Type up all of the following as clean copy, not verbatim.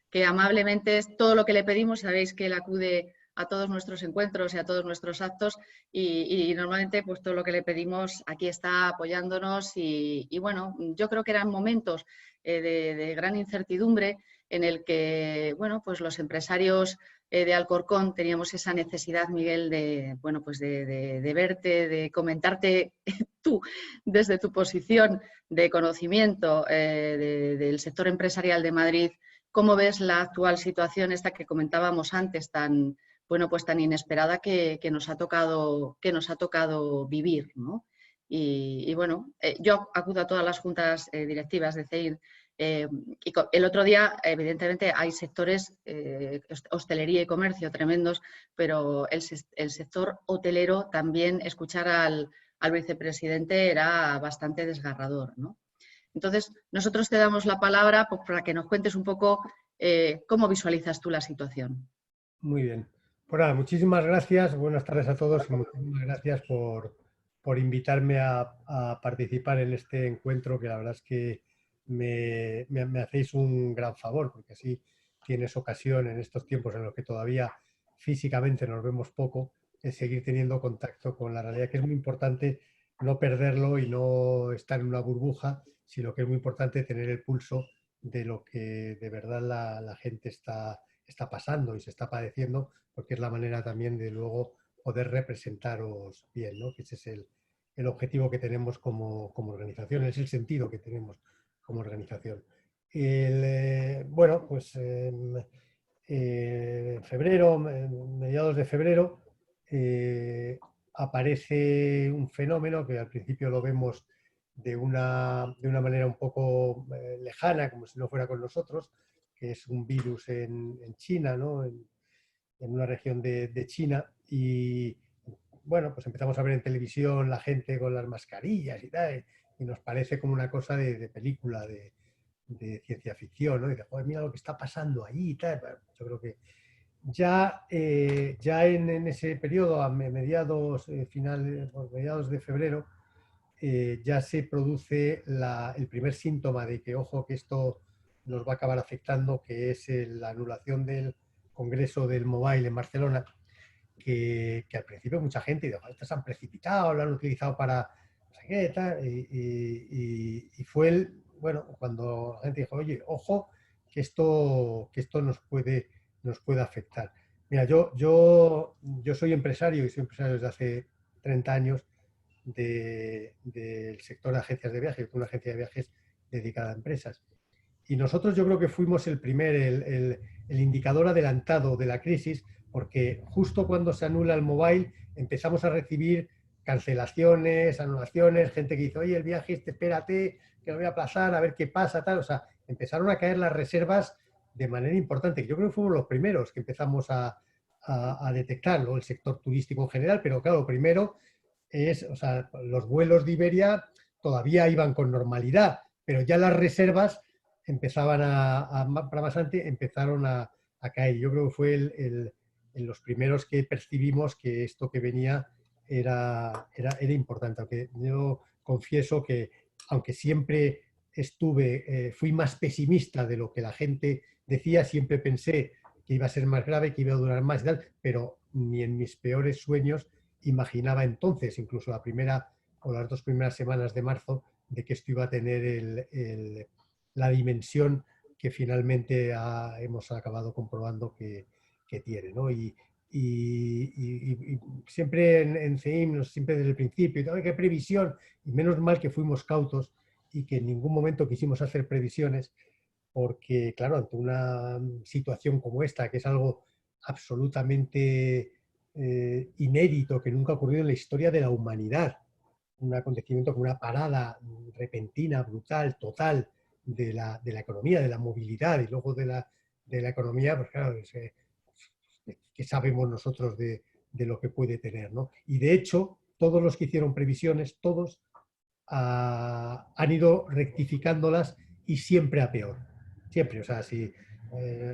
que amablemente es todo lo que le pedimos. Sabéis que él acude a todos nuestros encuentros y a todos nuestros actos y normalmente pues todo lo que le pedimos aquí está apoyándonos y bueno, yo creo que eran momentos de gran incertidumbre en el que, bueno, pues los empresarios de Alcorcón teníamos esa necesidad, Miguel, de, bueno, pues de verte, de comentarte tú desde tu posición de conocimiento del sector empresarial de Madrid. ¿Cómo ves la actual situación esta que comentábamos antes, tan, bueno, pues tan inesperada que nos ha tocado vivir, ¿no? Y bueno, yo acudo a todas las juntas directivas de CEIR y el otro día, evidentemente, hay sectores, hostelería y comercio tremendos, pero el sector hotelero también, escuchar al vicepresidente era bastante desgarrador, ¿no? Entonces, nosotros te damos la palabra pues, para que nos cuentes un poco cómo visualizas tú la situación. Muy bien. Pues nada, muchísimas gracias. Buenas tardes a todos y muchísimas gracias por invitarme a participar en este encuentro, que la verdad es que me hacéis un gran favor, porque así tienes ocasión en estos tiempos en los que todavía físicamente nos vemos poco, de seguir teniendo contacto con la realidad, que es muy importante no perderlo y no estar en una burbuja, sino que es muy importante tener el pulso de lo que de verdad la gente está pasando y se está padeciendo, porque es la manera también de luego poder representaros bien, ¿no? Que ese es el objetivo que tenemos como organización, es el sentido que tenemos como organización. Bueno, pues en febrero, mediados de febrero, aparece un fenómeno que al principio lo vemos de una manera un poco lejana, como si no fuera con nosotros, que es un virus en China, ¿no? En una región de China. Y bueno, pues empezamos a ver en televisión la gente con las mascarillas y tal, y nos parece como una cosa de película, de ciencia ficción, ¿no? Y de, joder, mira lo que está pasando allí y tal. Bueno, yo creo que ya en ese periodo, a mediados, mediados de febrero, ya se produce el primer síntoma de que, ojo, que esto nos va a acabar afectando, que es la anulación del Congreso del Mobile en Barcelona, que al principio mucha gente dijo, estos se han precipitado, lo han utilizado para no sé qué, tal, y fue bueno, cuando la gente dijo, oye, ojo, que esto nos puede afectar. Mira, yo soy empresario y soy empresario desde hace 30 años del sector de agencias de viajes, una agencia de viajes dedicada a empresas. Y nosotros yo creo que fuimos el indicador adelantado de la crisis, porque justo cuando se anula el mobile empezamos a recibir cancelaciones, anulaciones, gente que dice, oye, el viaje, espérate, que lo voy a aplazar, a ver qué pasa, tal. O sea, empezaron a caer las reservas de manera importante. Yo creo que fuimos los primeros que empezamos a detectar, ¿no? El sector turístico en general, pero claro, primero o sea, los vuelos de Iberia todavía iban con normalidad, pero ya las reservas empezaban para más antes empezaron a caer. Yo creo que fue en los primeros que percibimos que esto que venía era importante. Aunque yo confieso que, aunque siempre fui más pesimista de lo que la gente decía, siempre pensé que iba a ser más grave, que iba a durar más y tal, pero ni en mis peores sueños imaginaba entonces, incluso la primera o las 2 primeras semanas de marzo, de que esto iba a tener la dimensión que finalmente hemos acabado comprobando que tiene, ¿no? Y siempre en CEIM, siempre desde el principio, ¿qué previsión? Y menos mal que fuimos cautos y que en ningún momento quisimos hacer previsiones, porque, claro, ante una situación como esta, que es algo absolutamente inédito, que nunca ha ocurrido en la historia de la humanidad, un acontecimiento como una parada repentina, brutal, total de la economía, de la movilidad y luego de la economía, pues claro, ¿qué sabemos nosotros de lo que puede tener, ¿no? Y de hecho, todos los que hicieron previsiones, todos han ido rectificándolas y siempre a peor. Siempre, o sea, si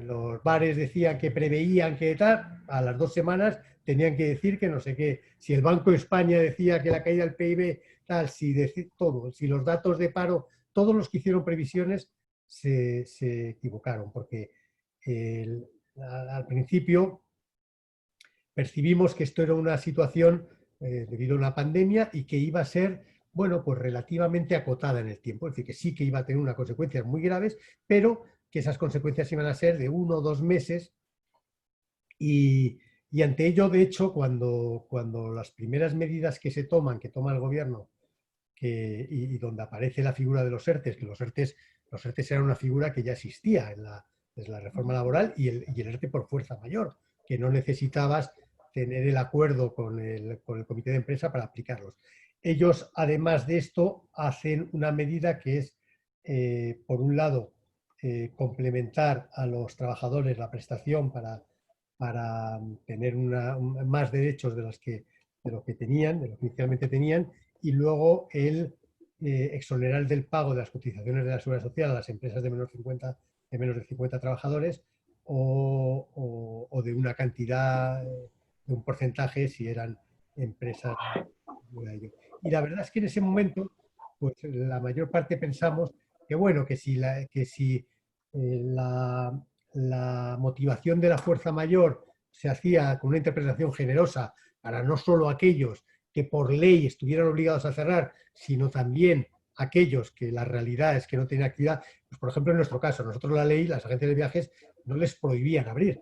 los bares decían que preveían que tal, a las 2 semanas tenían que decir que no sé qué. Si el Banco de España decía que la caída del PIB, tal, si todo, si los datos de paro, todos los que hicieron previsiones se equivocaron, porque al principio percibimos que esto era una situación debido a una pandemia y que iba a ser, bueno, pues relativamente acotada en el tiempo. Es decir, que sí que iba a tener unas consecuencias muy graves, pero que esas consecuencias iban a ser de 1 o 2 meses. Y ante ello, de hecho, cuando las primeras medidas que se toman, que toma el gobierno, y donde aparece la figura de los ERTEs, que los ERTEs eran una figura que ya existía desde la reforma laboral y el ERTE por fuerza mayor, que no necesitabas tener el acuerdo con el comité de empresa para aplicarlos. Ellos, además de esto, hacen una medida que es, por un lado, complementar a los trabajadores la prestación para tener más derechos de lo que tenían, de lo que inicialmente tenían, y luego el exonerar del pago de las cotizaciones de la Seguridad Social a las empresas de menos de 50 trabajadores o de una cantidad, de un porcentaje si eran empresas. Y la verdad es que en ese momento, pues la mayor parte pensamos que bueno, la motivación de la fuerza mayor se hacía con una interpretación generosa para no solo aquellos que por ley estuvieran obligados a cerrar, sino también aquellos que la realidad es que no tenían actividad. Pues, por ejemplo, en nuestro caso, nosotros la ley, las agencias de viajes no les prohibían abrir.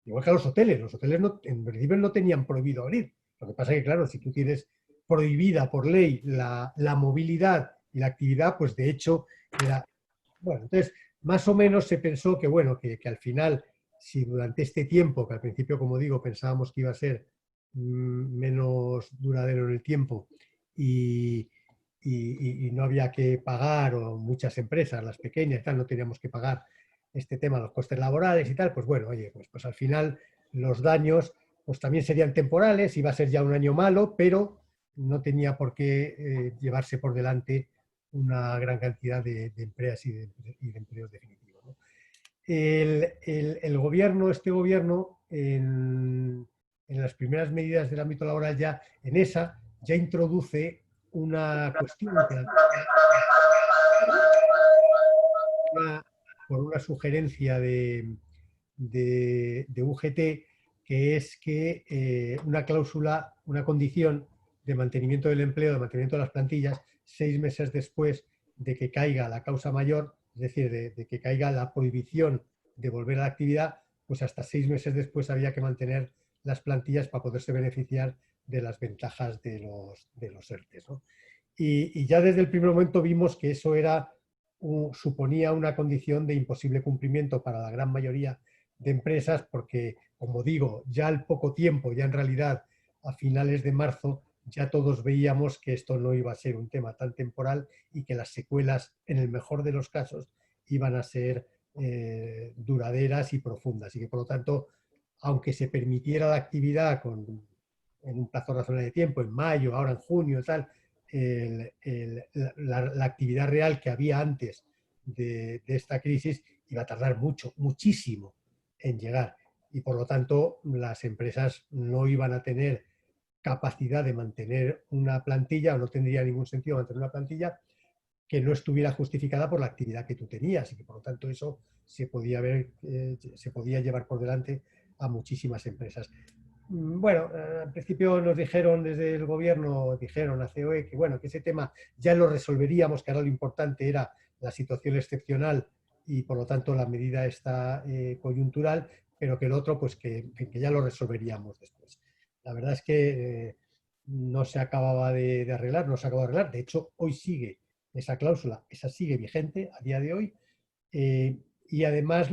Igual que a los hoteles no, en principio no tenían prohibido abrir. Lo que pasa es que, claro, si tú tienes prohibida por ley la movilidad y la actividad, pues de hecho era. Bueno, entonces, más o menos se pensó que, bueno, que al final, si durante este tiempo, que al principio, como digo, pensábamos que iba a ser menos duradero en el tiempo y, y no había que pagar, o muchas empresas, las pequeñas y tal, no teníamos que pagar este tema, los costes laborales y tal, pues bueno, oye, pues al final los daños pues también serían temporales, iba a ser ya un año malo, pero no tenía por qué llevarse por delante una gran cantidad de empleos y de empleos definitivos, ¿no? El gobierno, este gobierno, en las primeras medidas del ámbito laboral ya, en esa, ya introduce una cuestión por una sugerencia de UGT, que es que una cláusula, una condición de mantenimiento del empleo, de mantenimiento de las plantillas, 6 meses después de que caiga la causa mayor, es decir, de que caiga la prohibición de volver a la actividad, pues hasta 6 meses después había que mantener las plantillas para poderse beneficiar de las ventajas de los ERTEs, ¿no? Y ya desde el primer momento vimos que eso suponía una condición de imposible cumplimiento para la gran mayoría de empresas, porque, como digo, ya al poco tiempo, ya en realidad a finales de marzo, ya todos veíamos que esto no iba a ser un tema tan temporal y que las secuelas, en el mejor de los casos, iban a ser duraderas y profundas. Y que, por lo tanto, aunque se permitiera la actividad en un plazo razonable de tiempo, en mayo, ahora en junio, tal, la actividad real que había antes de esta crisis iba a tardar muchísimo en llegar. Y por lo tanto, las empresas no iban a tener capacidad de mantener una plantilla, o no tendría ningún sentido mantener una plantilla que no estuviera justificada por la actividad que tú tenías, y que por lo tanto eso se podía llevar por delante a muchísimas empresas. Bueno, al principio nos dijeron desde el gobierno, dijeron a COE que bueno, que ese tema ya lo resolveríamos, que ahora lo importante era la situación excepcional y por lo tanto la medida está coyuntural, pero que el otro pues que ya lo resolveríamos después. La verdad es que no se acababa de arreglar, no se acabó de arreglar. De hecho, hoy sigue esa cláusula, esa sigue vigente a día de hoy. Y además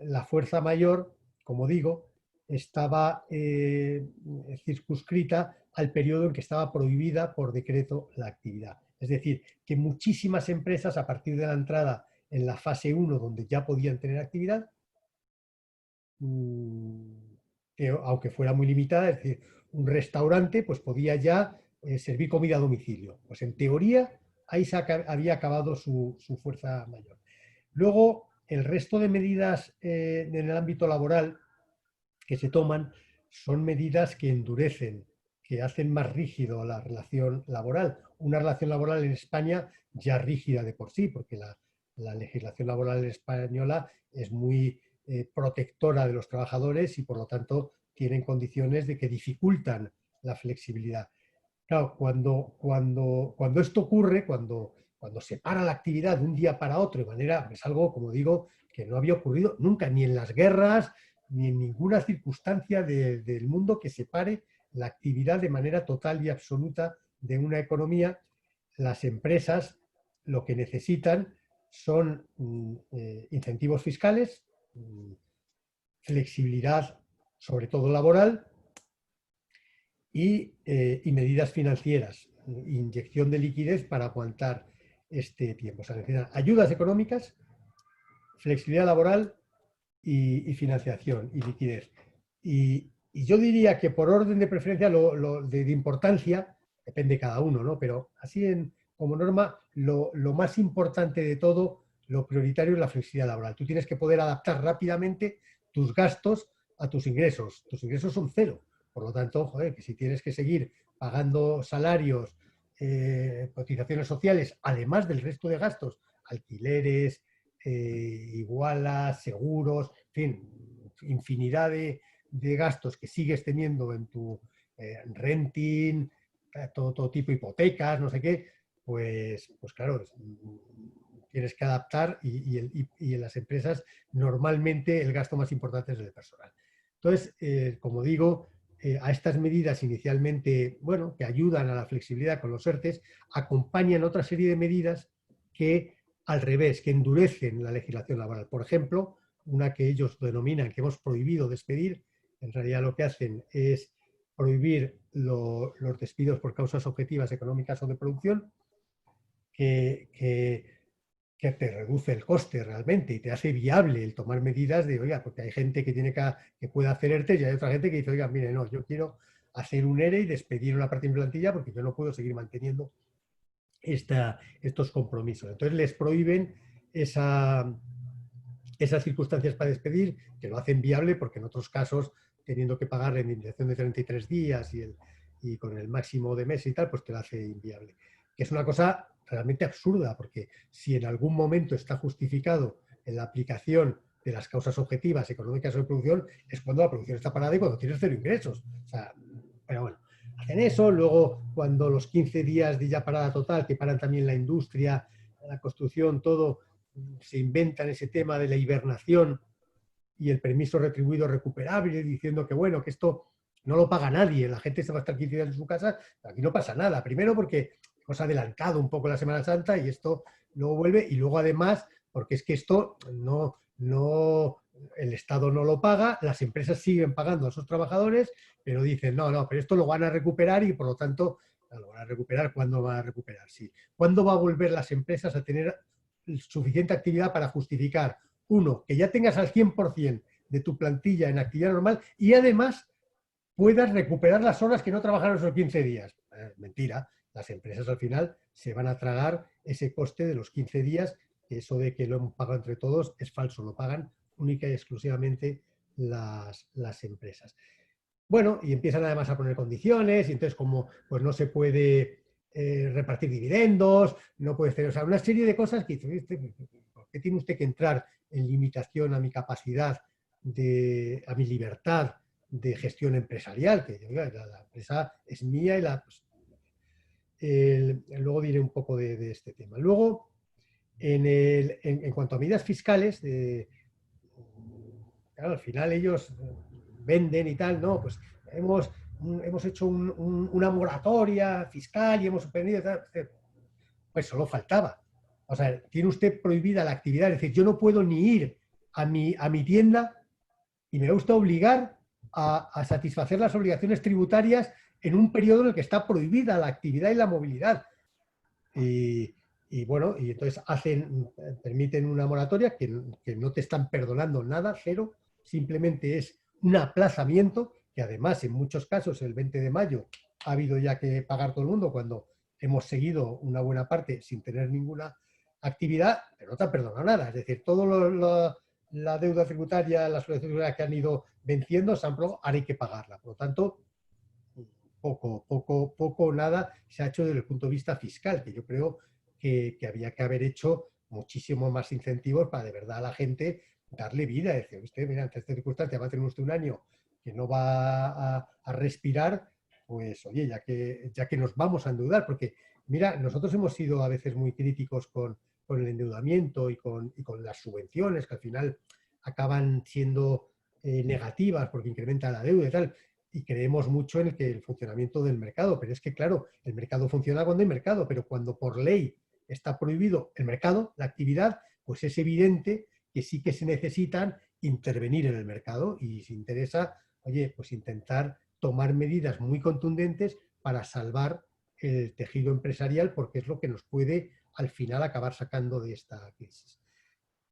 la fuerza mayor, como digo, estaba circunscrita al periodo en que estaba prohibida por decreto la actividad. Es decir, que muchísimas empresas, a partir de la entrada en la fase 1, donde ya podían tener actividad, que, aunque fuera muy limitada, es decir, un restaurante pues podía ya servir comida a domicilio. Pues en teoría ahí había acabado su fuerza mayor. Luego, el resto de medidas en el ámbito laboral que se toman son medidas que endurecen, que hacen más rígido la relación laboral. una relación laboral en España ya rígida de por sí, porque la legislación laboral española es muy protectora de los trabajadores y por lo tanto tienen condiciones de que dificultan la flexibilidad. Claro, cuando esto ocurre, cuando se para la actividad de un día para otro de manera, es algo, como digo, que no había ocurrido nunca, ni en las guerras, ni en ninguna circunstancia del mundo que separe la actividad de manera total y absoluta de una economía. Las empresas lo que necesitan son incentivos fiscales, flexibilidad, sobre todo laboral, y medidas financieras, inyección de liquidez para aguantar este tiempo. O sea, necesitan ayudas económicas, flexibilidad laboral y financiación y liquidez. Y yo diría que por orden de preferencia, de importancia, depende de cada uno, ¿no? Pero así como norma, lo más importante de todo, lo prioritario es la flexibilidad laboral. Tú tienes que poder adaptar rápidamente tus gastos a tus ingresos. Tus ingresos son cero. Por lo tanto, joder, que si tienes que seguir pagando salarios, cotizaciones sociales, además del resto de gastos, alquileres, igualas, seguros, en fin, infinidad de gastos que sigues teniendo en tu renting, todo tipo de hipotecas, no sé qué, pues claro, tienes que adaptar y en las empresas normalmente el gasto más importante es el personal. Entonces, como digo, a estas medidas inicialmente, bueno, que ayudan a la flexibilidad con los ERTEs, acompañan otra serie de medidas que, al revés, que endurecen la legislación laboral. Por ejemplo, una que ellos denominan que hemos prohibido despedir, en realidad lo que hacen es prohibir los despidos por causas objetivas económicas o de producción, que te reduce el coste realmente y te hace viable el tomar medidas de, oiga, porque hay gente que puede hacer ERTE y hay otra gente que dice, oiga, mire, no, yo quiero hacer un ERE y despedir una parte en plantilla porque yo no puedo seguir manteniendo estos compromisos. Entonces les prohíben esas circunstancias para despedir, que lo hacen viable porque en otros casos, teniendo que pagar la indemnización de 33 días y con el máximo de mes y tal, pues te lo hace inviable. Que es una cosa realmente absurda, porque si en algún momento está justificado en la aplicación de las causas objetivas económicas o de producción, es cuando la producción está parada y cuando tienes cero ingresos. O sea, pero bueno, hacen eso. Luego, cuando los 15 días de ya parada total, que paran también la industria, la construcción, todo, se inventan ese tema de la hibernación y el permiso retribuido recuperable, diciendo que bueno, que esto no lo paga nadie, la gente se va a estar 15 días en su casa, aquí no pasa nada. Primero porque hemos adelantado un poco la Semana Santa y esto luego vuelve, y luego además porque es que esto el Estado no lo paga, las empresas siguen pagando a sus trabajadores, pero dicen, no, pero esto lo van a recuperar y por lo tanto, lo van a recuperar. ¿Cuándo van a recuperar? Sí. ¿Cuándo va a volver las empresas a tener suficiente actividad para justificar, uno, que ya tengas al 100% de tu plantilla en actividad normal y además puedas recuperar las horas que no trabajaron esos 15 días? Mentira. Las empresas al final se van a tragar ese coste de los 15 días. Eso de que lo hemos pagado entre todos es falso, lo pagan única y exclusivamente las empresas. Bueno, y empiezan además a poner condiciones, y entonces como pues no se puede repartir dividendos, no puede hacer, o sea, una serie de cosas que dice, ¿por qué tiene usted que entrar en limitación a mi capacidad, a mi libertad de gestión empresarial? Que la empresa es mía y luego diré un poco de este tema. Luego, en cuanto a medidas fiscales, claro, al final ellos venden y tal, no, pues hemos hecho una moratoria fiscal y hemos suspendido, pues solo faltaba. O sea, tiene usted prohibida la actividad, es decir, yo no puedo ni ir a mi tienda y me va usted a obligar a satisfacer las obligaciones tributarias en un periodo en el que está prohibida la actividad y la movilidad. Y bueno, y entonces permiten una moratoria que no te están perdonando nada, cero, simplemente es un aplazamiento, que además en muchos casos el 20 de mayo ha habido ya que pagar todo el mundo cuando hemos seguido una buena parte sin tener ninguna actividad, pero no te han perdonado nada. Es decir, todo la deuda tributaria, las obligaciones que han ido venciendo, ahora hay que pagarla. Por lo tanto, poco o nada se ha hecho desde el punto de vista fiscal, que yo creo que había que haber hecho muchísimo más incentivos para de verdad a la gente darle vida. Decir, usted, mira, ante esta circunstancia va a tener usted un año que no va a respirar, pues oye, ya que nos vamos a endeudar, porque mira, nosotros hemos sido a veces muy críticos con el endeudamiento y con las subvenciones, que al final acaban siendo negativas porque incrementan la deuda y tal, y creemos mucho en el funcionamiento del mercado, pero es que claro, el mercado funciona cuando hay mercado, pero cuando por ley está prohibido el mercado, la actividad, pues es evidente que sí que se necesitan intervenir en el mercado y si interesa, oye, pues intentar tomar medidas muy contundentes para salvar el tejido empresarial porque es lo que nos puede al final acabar sacando de esta crisis.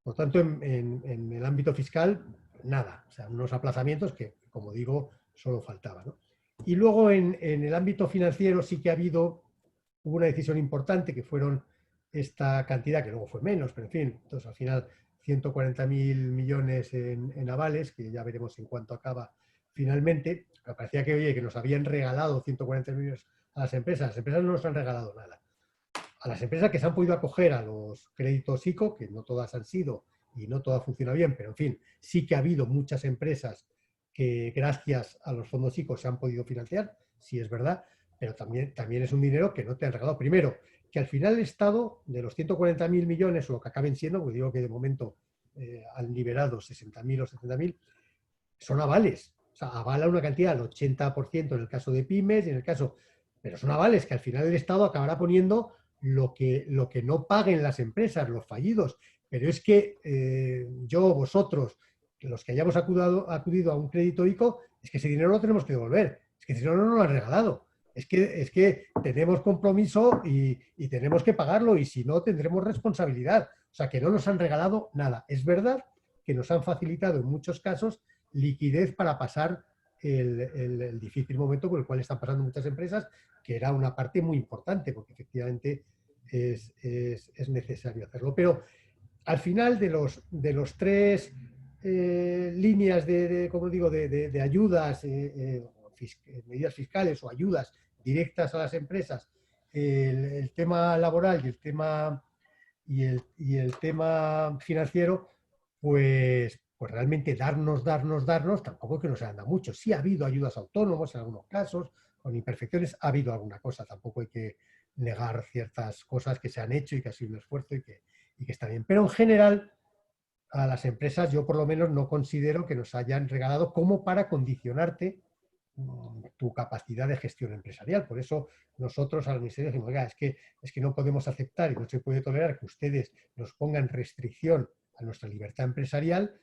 Por tanto, en el ámbito fiscal, nada, o sea, unos aplazamientos que, como digo, solo faltaba, ¿no? Y luego en el ámbito financiero sí que hubo una decisión importante que fueron esta cantidad, que luego fue menos, pero en fin, entonces al final 140.000 millones en avales, que ya veremos en cuánto acaba finalmente. Me parecía que, oye, que nos habían regalado 140 millones a las empresas no nos han regalado nada. A las empresas que se han podido acoger a los créditos ICO, que no todas han sido y no todas funcionan bien, pero en fin, sí que ha habido muchas empresas que gracias a los fondos ICO se han podido financiar, sí es verdad, pero también es un dinero que no te han regalado. Primero, que al final el Estado, de los 140.000 millones, o lo que acaben siendo, porque digo que de momento han liberado 60.000 o 70.000, son avales. O sea, avala una cantidad al 80% en el caso de pymes y en el caso... Pero son avales que al final el Estado acabará poniendo lo que no paguen las empresas, los fallidos. Pero es que vosotros, los que hayamos acudido a un crédito ICO, es que ese dinero lo tenemos que devolver. Es que ese dinero no nos lo han regalado. Es que tenemos compromiso y tenemos que pagarlo y si no tendremos responsabilidad. O sea, que no nos han regalado nada. Es verdad que nos han facilitado en muchos casos liquidez para pasar el difícil momento por el cual están pasando muchas empresas, que era una parte muy importante, porque efectivamente es necesario hacerlo. Pero al final de los tres líneas como digo, de ayudas, medidas fiscales o ayudas directas a las empresas, el tema laboral y el tema financiero, pues realmente darnos, tampoco es que nos hayan dado mucho. Sí ha habido ayudas a autónomos en algunos casos, con imperfecciones, ha habido alguna cosa, tampoco hay que negar ciertas cosas que se han hecho y que ha sido un esfuerzo y que está bien. Pero en general, a las empresas yo por lo menos no considero que nos hayan regalado como para condicionarte tu capacidad de gestión empresarial. Por eso nosotros al Ministerio decimos, oiga, es que no podemos aceptar y no se puede tolerar que ustedes nos pongan restricción a nuestra libertad empresarial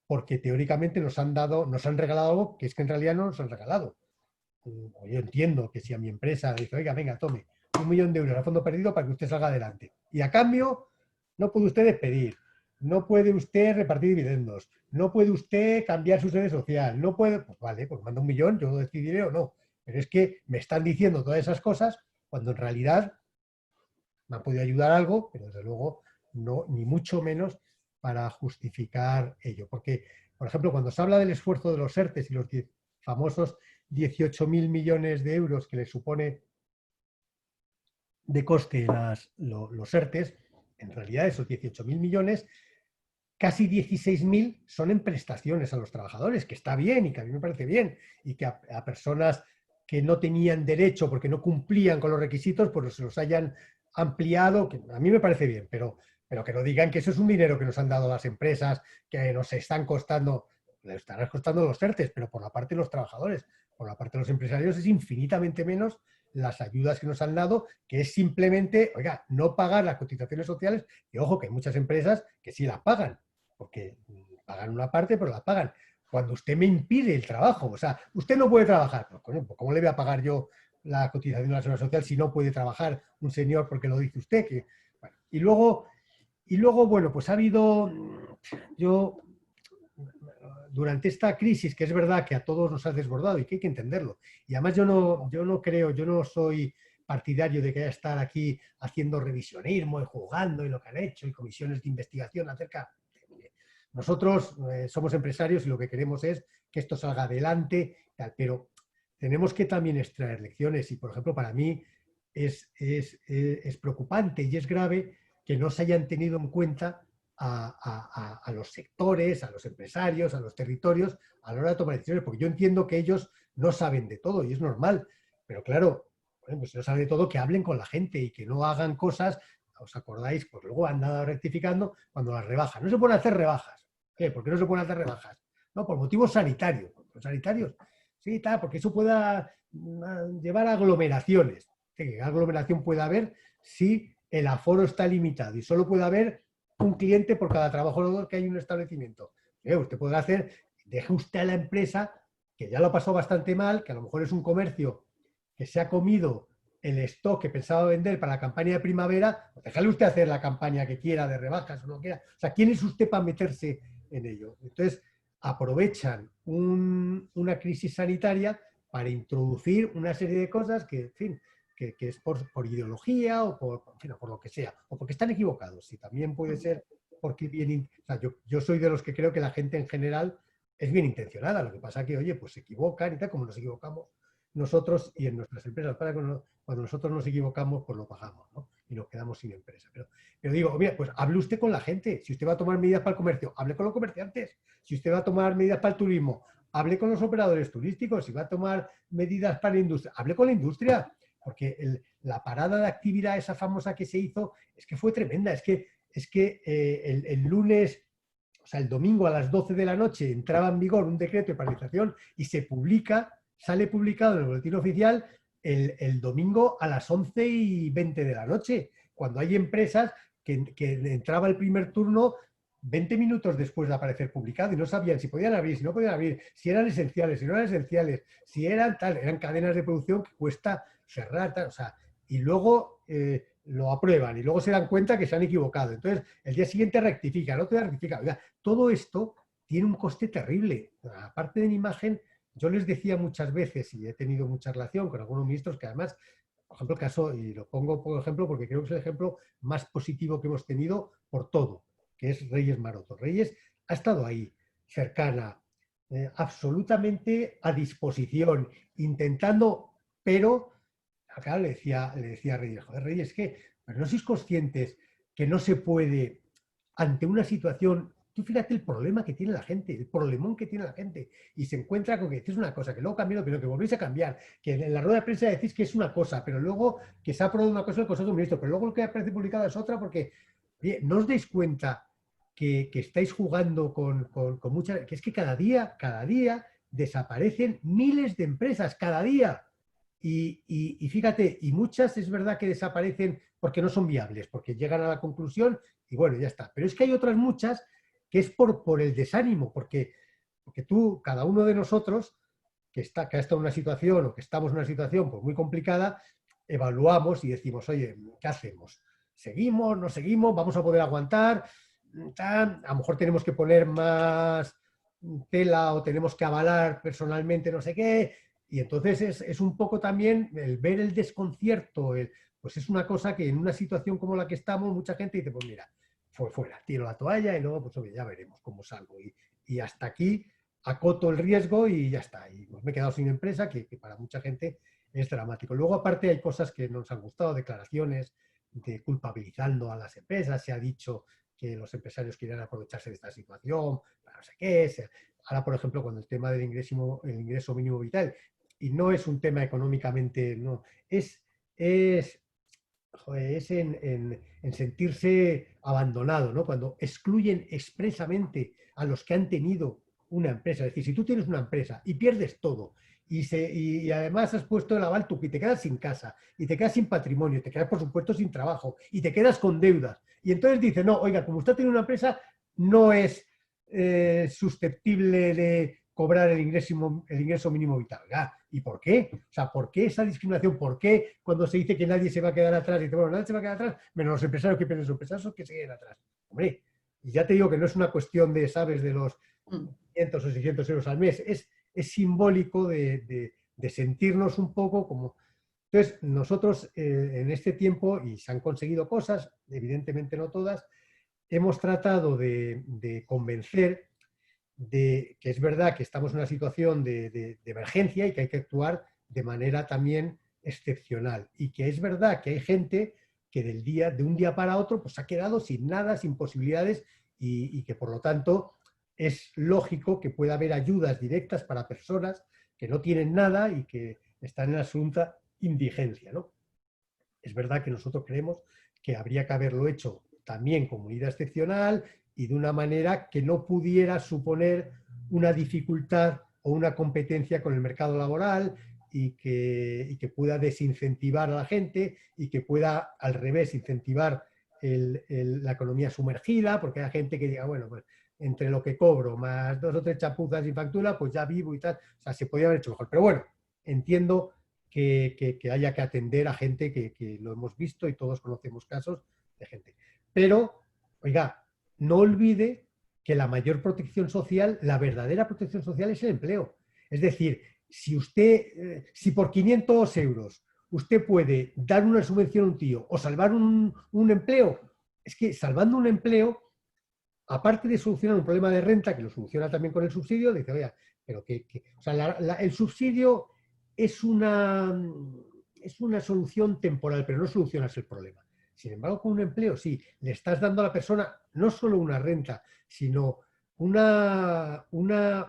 porque teóricamente nos han regalado algo que es que en realidad no nos han regalado. Yo entiendo que si a mi empresa dice, oiga, venga, tome 1 millón de euros a fondo perdido para que usted salga adelante. Y a cambio, no puede usted despedir, no puede usted repartir dividendos, no puede usted cambiar su sede social, no puede, pues vale, pues manda 1 millón, yo lo decidiré o no. Pero es que me están diciendo todas esas cosas cuando en realidad me han podido ayudar algo, pero desde luego no, ni mucho menos para justificar ello. Porque, por ejemplo, cuando se habla del esfuerzo de los ERTES y los famosos 18.000 millones de euros que le supone de coste los ERTES, en realidad esos 18.000 millones, casi 16.000 son en prestaciones a los trabajadores, que está bien y que a mí me parece bien, y que a personas que no tenían derecho porque no cumplían con los requisitos, pues se los hayan ampliado, que a mí me parece bien, pero que no digan que eso es un dinero que nos han dado las empresas, que nos están costando, le estarán costando los ERTES, pero por la parte de los trabajadores, por la parte de los empresarios es infinitamente menos las ayudas que nos han dado, que es simplemente, oiga, no pagar las cotizaciones sociales, y ojo que hay muchas empresas que sí las pagan, porque pagan una parte, pero la pagan. Cuando usted me impide el trabajo, o sea, usted no puede trabajar, pues, ¿cómo le voy a pagar yo la cotización de la seguridad social si no puede trabajar un señor porque lo dice usted? Bueno, y luego, bueno, pues ha habido, durante esta crisis, que es verdad que a todos nos ha desbordado y que hay que entenderlo, y además yo no soy partidario de que haya estar aquí haciendo revisionismo y juzgando y lo que han hecho y comisiones de investigación acerca. Nosotros somos empresarios y lo que queremos es que esto salga adelante, pero tenemos que también extraer lecciones y, por ejemplo, para mí es preocupante y es grave que no se hayan tenido en cuenta a los sectores, a los empresarios, a los territorios a la hora de tomar decisiones, porque yo entiendo que ellos no saben de todo y es normal, pero claro, bueno, pues si no saben de todo, que hablen con la gente y que no hagan cosas, ¿os acordáis? Pues luego han dado rectificando cuando las rebajas. No se pueden hacer rebajas. ¿Qué? ¿Por qué no se pueden hacer rebajas? No, por motivos sanitarios. Los sanitarios, sí, tal, porque eso pueda llevar a aglomeraciones. ¿Qué aglomeración puede haber si el aforo está limitado y solo puede haber un cliente por cada trabajador que hay en un establecimiento? Usted puede hacer, deje usted a la empresa, que ya lo pasó bastante mal, que a lo mejor es un comercio que se ha comido el stock que pensaba vender para la campaña de primavera, pues déjale usted hacer la campaña que quiera de rebajas o no quiera. O sea, ¿quién es usted para meterse en ello? Entonces, aprovechan una crisis sanitaria para introducir una serie de cosas que, en fin, que es por ideología o en fin, por lo que sea, o porque están equivocados. Y también puede ser porque bien... O sea, yo soy de los que creo que la gente en general es bien intencionada. Lo que pasa es que, oye, pues se equivocan y tal, como nos equivocamos nosotros y en nuestras empresas. Para cuando nosotros nos equivocamos, pues lo pagamos, ¿no? Y nos quedamos sin empresa. Pero digo, mira, pues hable usted con la gente. Si usted va a tomar medidas para el comercio, hable con los comerciantes. Si usted va a tomar medidas para el turismo, hable con los operadores turísticos. Si va a tomar medidas para la industria, hable con la industria. Porque la parada de actividad esa famosa que se hizo es que fue tremenda. Es que el lunes, o sea, el domingo a las 12 de la noche entraba en vigor un decreto de paralización y se publica, sale publicado en el boletín oficial el domingo a las 11:20 de la noche, cuando hay empresas que entraba el primer turno 20 minutos después de aparecer publicado y no sabían si podían abrir, si no podían abrir, si eran esenciales, si no eran esenciales, si eran tal, eran cadenas de producción que cuesta cerrar, tal, o sea, y luego lo aprueban y luego se dan cuenta que se han equivocado. Entonces, el día siguiente rectifican, el otro día rectifican. Oiga, todo esto tiene un coste terrible. Aparte de mi imagen, yo les decía muchas veces, y he tenido mucha relación con algunos ministros que además, por ejemplo, el caso, y lo pongo por ejemplo porque creo que es el ejemplo más positivo que hemos tenido por todo, que es Reyes Maroto. Reyes ha estado ahí, cercana, absolutamente a disposición, intentando, pero acá le decía a Reyes, joder, Reyes, que pero no sois conscientes que no se puede, ante una situación, tú fíjate el problema que tiene la gente, el problemón que tiene la gente, y se encuentra con que decís una cosa, que luego cambiáis de opinión, que volvéis a cambiar, que en la rueda de prensa decís que es una cosa, pero luego que se ha aprobado una cosa en el Consejo de Ministros, pero luego lo que aparece publicado es otra, porque oye, no os dais cuenta que estáis jugando con muchas, que es que cada día desaparecen miles de empresas, cada día. Y fíjate, y muchas es verdad que desaparecen porque no son viables, porque llegan a la conclusión y bueno, ya está. Pero es que hay otras muchas que es por el desánimo, porque tú, cada uno de nosotros que ha estado en una situación o que estamos en una situación pues, muy complicada, evaluamos y decimos, oye, ¿qué hacemos? ¿Seguimos? ¿No seguimos? ¿Vamos a poder aguantar? A lo mejor tenemos que poner más tela o tenemos que avalar personalmente no sé qué. Y entonces es un poco también el ver el desconcierto, pues es una cosa que en una situación como la que estamos, mucha gente dice, pues mira, fuera, tiro la toalla y luego, pues oye, ya veremos cómo salgo. Y hasta aquí acoto el riesgo y ya está. Y pues me he quedado sin empresa, que para mucha gente es dramático. Luego, aparte, hay cosas que no nos han gustado, declaraciones de culpabilizando a las empresas. Se ha dicho que los empresarios querían aprovecharse de esta situación, para no sé qué. Ahora, por ejemplo, con el tema del ingreso mínimo vital, y no es un tema económicamente, no, es en sentirse abandonado, ¿no? Cuando excluyen expresamente a los que han tenido una empresa. Es decir, si tú tienes una empresa y pierdes todo y además has puesto el aval tú y te quedas sin casa y te quedas sin patrimonio, y te quedas por supuesto sin trabajo y te quedas con deudas. Y entonces dice, no, oiga, como usted tiene una empresa, no es susceptible de cobrar el ingreso mínimo vital. ¿Y por qué? O sea, ¿por qué esa discriminación? ¿Por qué cuando se dice que nadie se va a quedar atrás? Y dice, bueno, nadie se va a quedar atrás, menos los empresarios que pierden sus empresarios que se queden atrás. Hombre, y ya te digo que no es una cuestión de, ¿sabes?, de los 500 o 600 euros al mes. Es simbólico de sentirnos un poco como... Entonces, nosotros en este tiempo, y se han conseguido cosas, evidentemente no todas, hemos tratado de convencer de que es verdad que estamos en una situación de emergencia y que hay que actuar de manera también excepcional. Y que es verdad que hay gente que de un día para otro pues ha quedado sin nada, sin posibilidades y que por lo tanto es lógico que pueda haber ayudas directas para personas que no tienen nada y que están en absoluta indigencia, ¿no? Es verdad que nosotros creemos que habría que haberlo hecho también como medida excepcional y de una manera que no pudiera suponer una dificultad o una competencia con el mercado laboral y que pueda desincentivar a la gente y que pueda, al revés, incentivar la economía sumergida, porque hay gente que diga, bueno, pues entre lo que cobro más 2 o 3 chapuzas y factura, pues ya vivo y tal. O sea, se podría haber hecho mejor. Pero bueno, entiendo que haya que atender a gente que lo hemos visto y todos conocemos casos de gente. Pero, oiga, no olvide que la mayor protección social, la verdadera protección social es el empleo. Es decir, si por 500 euros usted puede dar una subvención a un tío o salvar un empleo, es que salvando un empleo, aparte de solucionar un problema de renta, que lo soluciona también con el subsidio, dice, oiga, pero o sea, el subsidio es una solución temporal, pero no solucionas el problema. Sin embargo, con un empleo, sí, le estás dando a la persona no solo una renta, sino una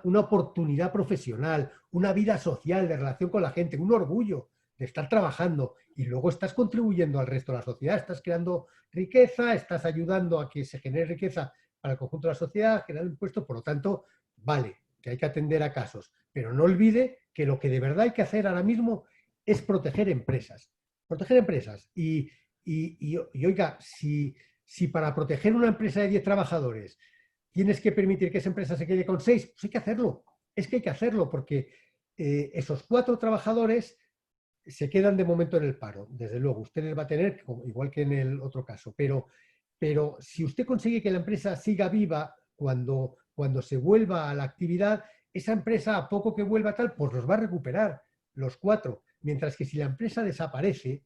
oportunidad profesional, una vida social de relación con la gente, un orgullo de estar trabajando y luego estás contribuyendo al resto de la sociedad, estás creando riqueza, estás ayudando a que se genere riqueza para el conjunto de la sociedad, generar impuestos, por lo tanto, vale, que hay que atender a casos, pero no olvide que lo que de verdad hay que hacer ahora mismo es proteger empresas. Proteger empresas. Y oiga, si para proteger una empresa de 10 trabajadores tienes que permitir que esa empresa se quede con 6, pues hay que hacerlo. Es que hay que hacerlo porque esos 4 trabajadores se quedan de momento en el paro. Desde luego, usted les va a tener, igual que en el otro caso, pero si usted consigue que la empresa siga viva cuando se vuelva a la actividad, esa empresa, a poco que vuelva tal, pues los va a recuperar, los 4. Mientras que si la empresa desaparece,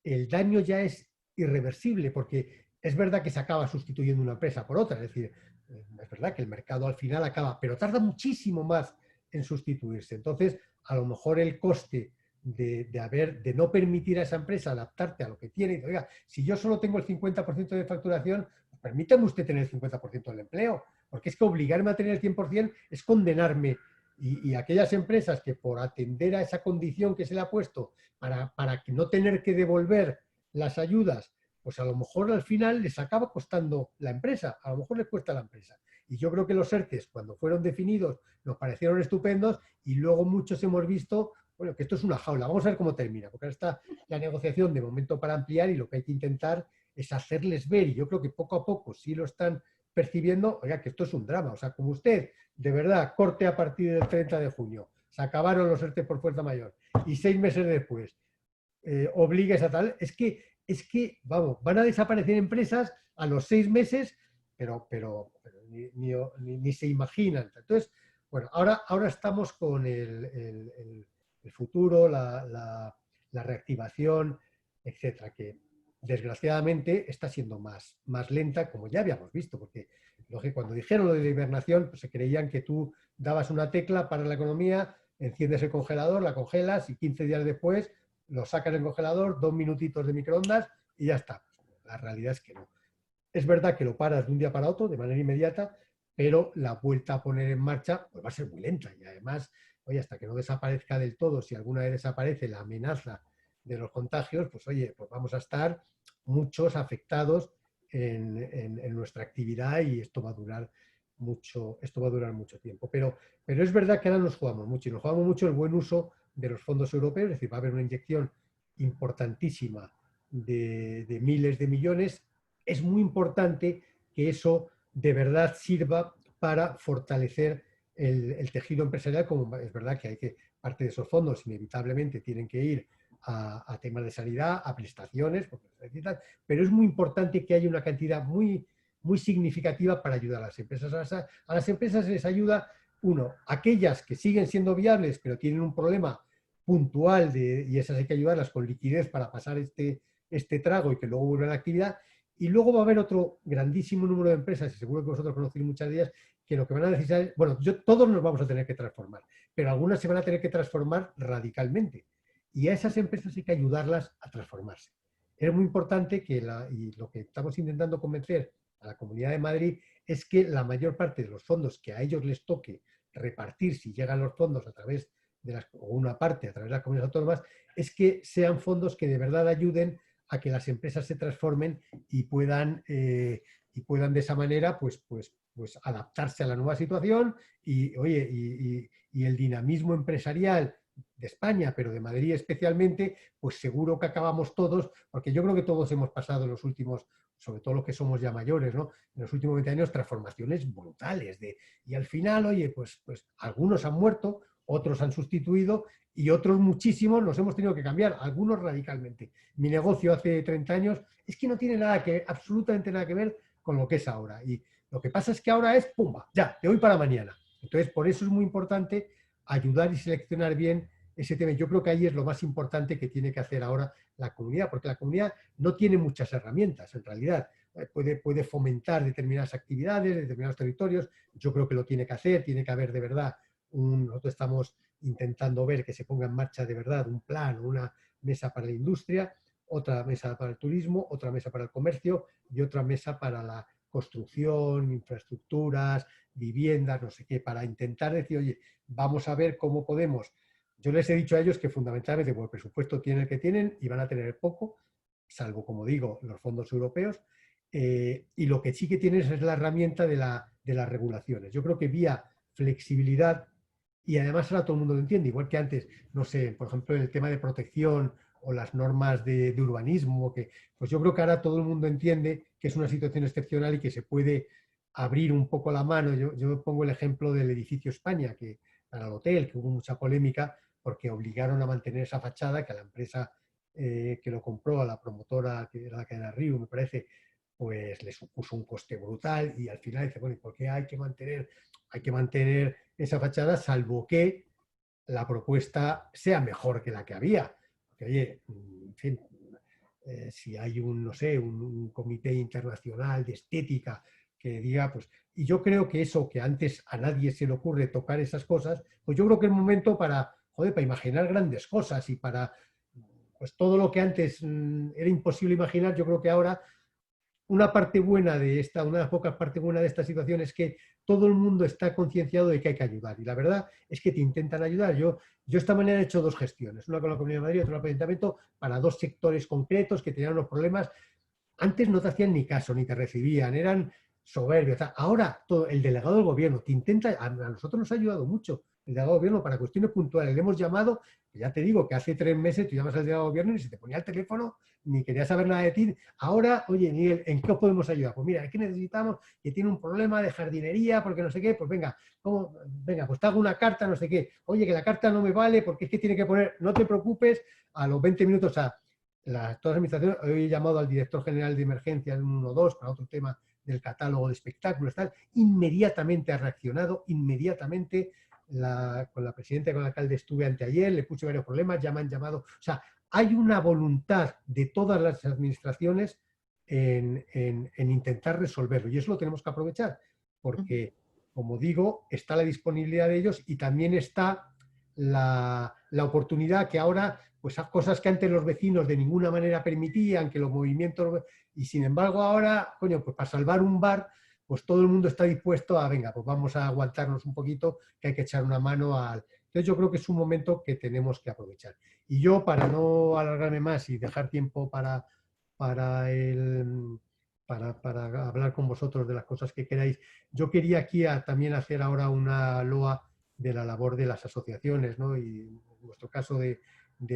el daño ya es irreversible, porque es verdad que se acaba sustituyendo una empresa por otra, es decir, es verdad que el mercado al final acaba, pero tarda muchísimo más en sustituirse. Entonces, a lo mejor el coste de no permitir a esa empresa adaptarte a lo que tiene, y dice, oiga, si yo solo tengo el 50% de facturación, pues permítame usted tener el 50% del empleo, porque es que obligarme a tener el 100% es condenarme. Y aquellas empresas que por atender a esa condición que se le ha puesto para que no tener que devolver las ayudas, pues a lo mejor al final les acaba costando la empresa, a lo mejor les cuesta la empresa. Y yo creo que los ERTEs, cuando fueron definidos, nos parecieron estupendos y luego muchos hemos visto, bueno, que esto es una jaula. Vamos a ver cómo termina, porque ahora está la negociación de momento para ampliar y lo que hay que intentar es hacerles ver, y yo creo que poco a poco sí lo están percibiendo, oiga, que esto es un drama. O sea, como usted, de verdad, corte a partir del 30 de junio, se acabaron los ERTE por fuerza mayor y 6 meses después obligues a tal, es que, vamos, van a desaparecer empresas a los 6 meses, pero ni se imaginan. Entonces, bueno, ahora estamos con el futuro, la reactivación, etcétera, que desgraciadamente está siendo más lenta, como ya habíamos visto, porque cuando dijeron lo de la hibernación, pues se creían que tú dabas una tecla para la economía, enciendes el congelador, la congelas y 15 días después lo sacas del congelador, 2 minutitos de microondas y ya está. La realidad es que no. Es verdad que lo paras de un día para otro, de manera inmediata, pero la vuelta a poner en marcha pues va a ser muy lenta. Y además, oye, hasta que no desaparezca del todo, si alguna vez desaparece la amenaza de los contagios, pues oye, pues vamos a estar muchos afectados en nuestra actividad y esto va a durar mucho tiempo. Pero es verdad que ahora nos jugamos mucho y nos jugamos mucho el buen uso de los fondos europeos, es decir, va a haber una inyección importantísima de miles de millones. Es muy importante que eso de verdad sirva para fortalecer el tejido empresarial, como es verdad que parte de esos fondos inevitablemente tienen que ir a temas de sanidad, a prestaciones, pero es muy importante que haya una cantidad muy significativa para ayudar a las empresas. A las empresas les ayuda, uno, aquellas que siguen siendo viables pero tienen un problema puntual y esas hay que ayudarlas con liquidez para pasar este trago y que luego vuelvan a la actividad. Y luego va a haber otro grandísimo número de empresas, y seguro que vosotros conocéis muchas de ellas, que lo que van a necesitar es, bueno, todos nos vamos a tener que transformar, pero algunas se van a tener que transformar radicalmente. Y a esas empresas hay que ayudarlas a transformarse. Es muy importante que, y lo que estamos intentando convencer a la Comunidad de Madrid es que la mayor parte de los fondos que a ellos les toque repartir, si llegan los fondos a través de o una parte a través de las comunidades autónomas, es que sean fondos que de verdad ayuden a que las empresas se transformen y puedan de esa manera pues adaptarse a la nueva situación y, oye, y el dinamismo empresarial de España, pero de Madrid especialmente, pues seguro que acabamos todos, porque yo creo que todos hemos pasado en los últimos, sobre todo los que somos ya mayores, ¿no? En los últimos 20 años, transformaciones brutales. Y al final, oye, pues algunos han muerto, otros han sustituido y otros muchísimos nos hemos tenido que cambiar, algunos radicalmente. Mi negocio hace 30 años es que no tiene nada que, absolutamente nada que ver con lo que es ahora. Y lo que pasa es que ahora es, pumba, ya, de hoy para mañana. Entonces, por eso es muy importante ayudar y seleccionar bien ese tema. Yo creo que ahí es lo más importante que tiene que hacer ahora la comunidad, porque la comunidad no tiene muchas herramientas, en realidad. Puede fomentar determinadas actividades, determinados territorios. Yo creo que lo tiene que hacer, tiene que haber de verdad nosotros estamos intentando ver que se ponga en marcha de verdad un plan, una mesa para la industria, otra mesa para el turismo, otra mesa para el comercio y otra mesa para la construcción, infraestructuras, viviendas, no sé qué, para intentar decir, oye, vamos a ver cómo podemos. Yo les he dicho a ellos que fundamentalmente por el presupuesto tienen el que tienen y van a tener poco, salvo, como digo, los fondos europeos, y lo que sí que tienes es la herramienta de las regulaciones. Yo creo que vía flexibilidad, y además ahora todo el mundo lo entiende, igual que antes, no sé, por ejemplo, en el tema de protección o las normas de urbanismo, pues yo creo que ahora todo el mundo entiende que es una situación excepcional y que se puede abrir un poco la mano. Yo pongo el ejemplo del edificio España, que para el hotel, que hubo mucha polémica porque obligaron a mantener esa fachada que a la empresa que lo compró, a la promotora, que era la cadena Río, me parece, pues le supuso un coste brutal y al final dice, bueno, ¿y por qué hay que mantener esa fachada, salvo que la propuesta sea mejor que la que había? Porque, oye, en fin, si hay no sé, un comité internacional de estética que diga, pues, y yo creo que eso que antes a nadie se le ocurre tocar esas cosas, pues yo creo que es momento para, joder, para imaginar grandes cosas y para, pues todo lo que antes era imposible imaginar, yo creo que ahora una parte buena de esta, una de las pocas partes buenas de esta situación es que todo el mundo está concienciado de que hay que ayudar. Y la verdad es que te intentan ayudar. Yo esta mañana he hecho dos gestiones, una con la Comunidad de Madrid y otra con el Ayuntamiento, para dos sectores concretos que tenían unos problemas. Antes no te hacían ni caso, ni te recibían, eran soberbios. Ahora el delegado del gobierno te intenta, a nosotros nos ha ayudado mucho el delegado del gobierno para cuestiones puntuales. Le hemos llamado, que ya te digo que hace 3 meses tú llamas al delegado del gobierno y ni se te ponía el teléfono, ni quería saber nada de ti. Ahora, oye, Miguel, ¿en qué os podemos ayudar? Pues mira, es que necesitamos, que tiene un problema de jardinería, porque no sé qué, pues venga, pues te hago una carta, no sé qué. Oye, que la carta no me vale porque es que tiene que poner, no te preocupes, a los 20 minutos todas las administraciones. Hoy he llamado al director general de emergencias del 112 para otro tema del catálogo de espectáculos, tal, inmediatamente ha reaccionado, inmediatamente con la presidenta y con el alcalde estuve anteayer, le puse varios problemas, ya me han llamado. O sea, hay una voluntad de todas las administraciones en intentar resolverlo y eso lo tenemos que aprovechar porque, como digo, está la disponibilidad de ellos y también está la oportunidad que ahora, pues cosas que antes los vecinos de ninguna manera permitían, que los movimientos, y sin embargo ahora, coño, pues para salvar un bar, pues todo el mundo está dispuesto a, venga, pues vamos a aguantarnos un poquito, que hay que echar una mano al... Entonces yo creo que es un momento que tenemos que aprovechar. Y yo, para no alargarme más y dejar tiempo para hablar con vosotros de las cosas que queráis, yo quería aquí también hacer ahora una loa de la labor de las asociaciones, ¿no? Y en nuestro caso de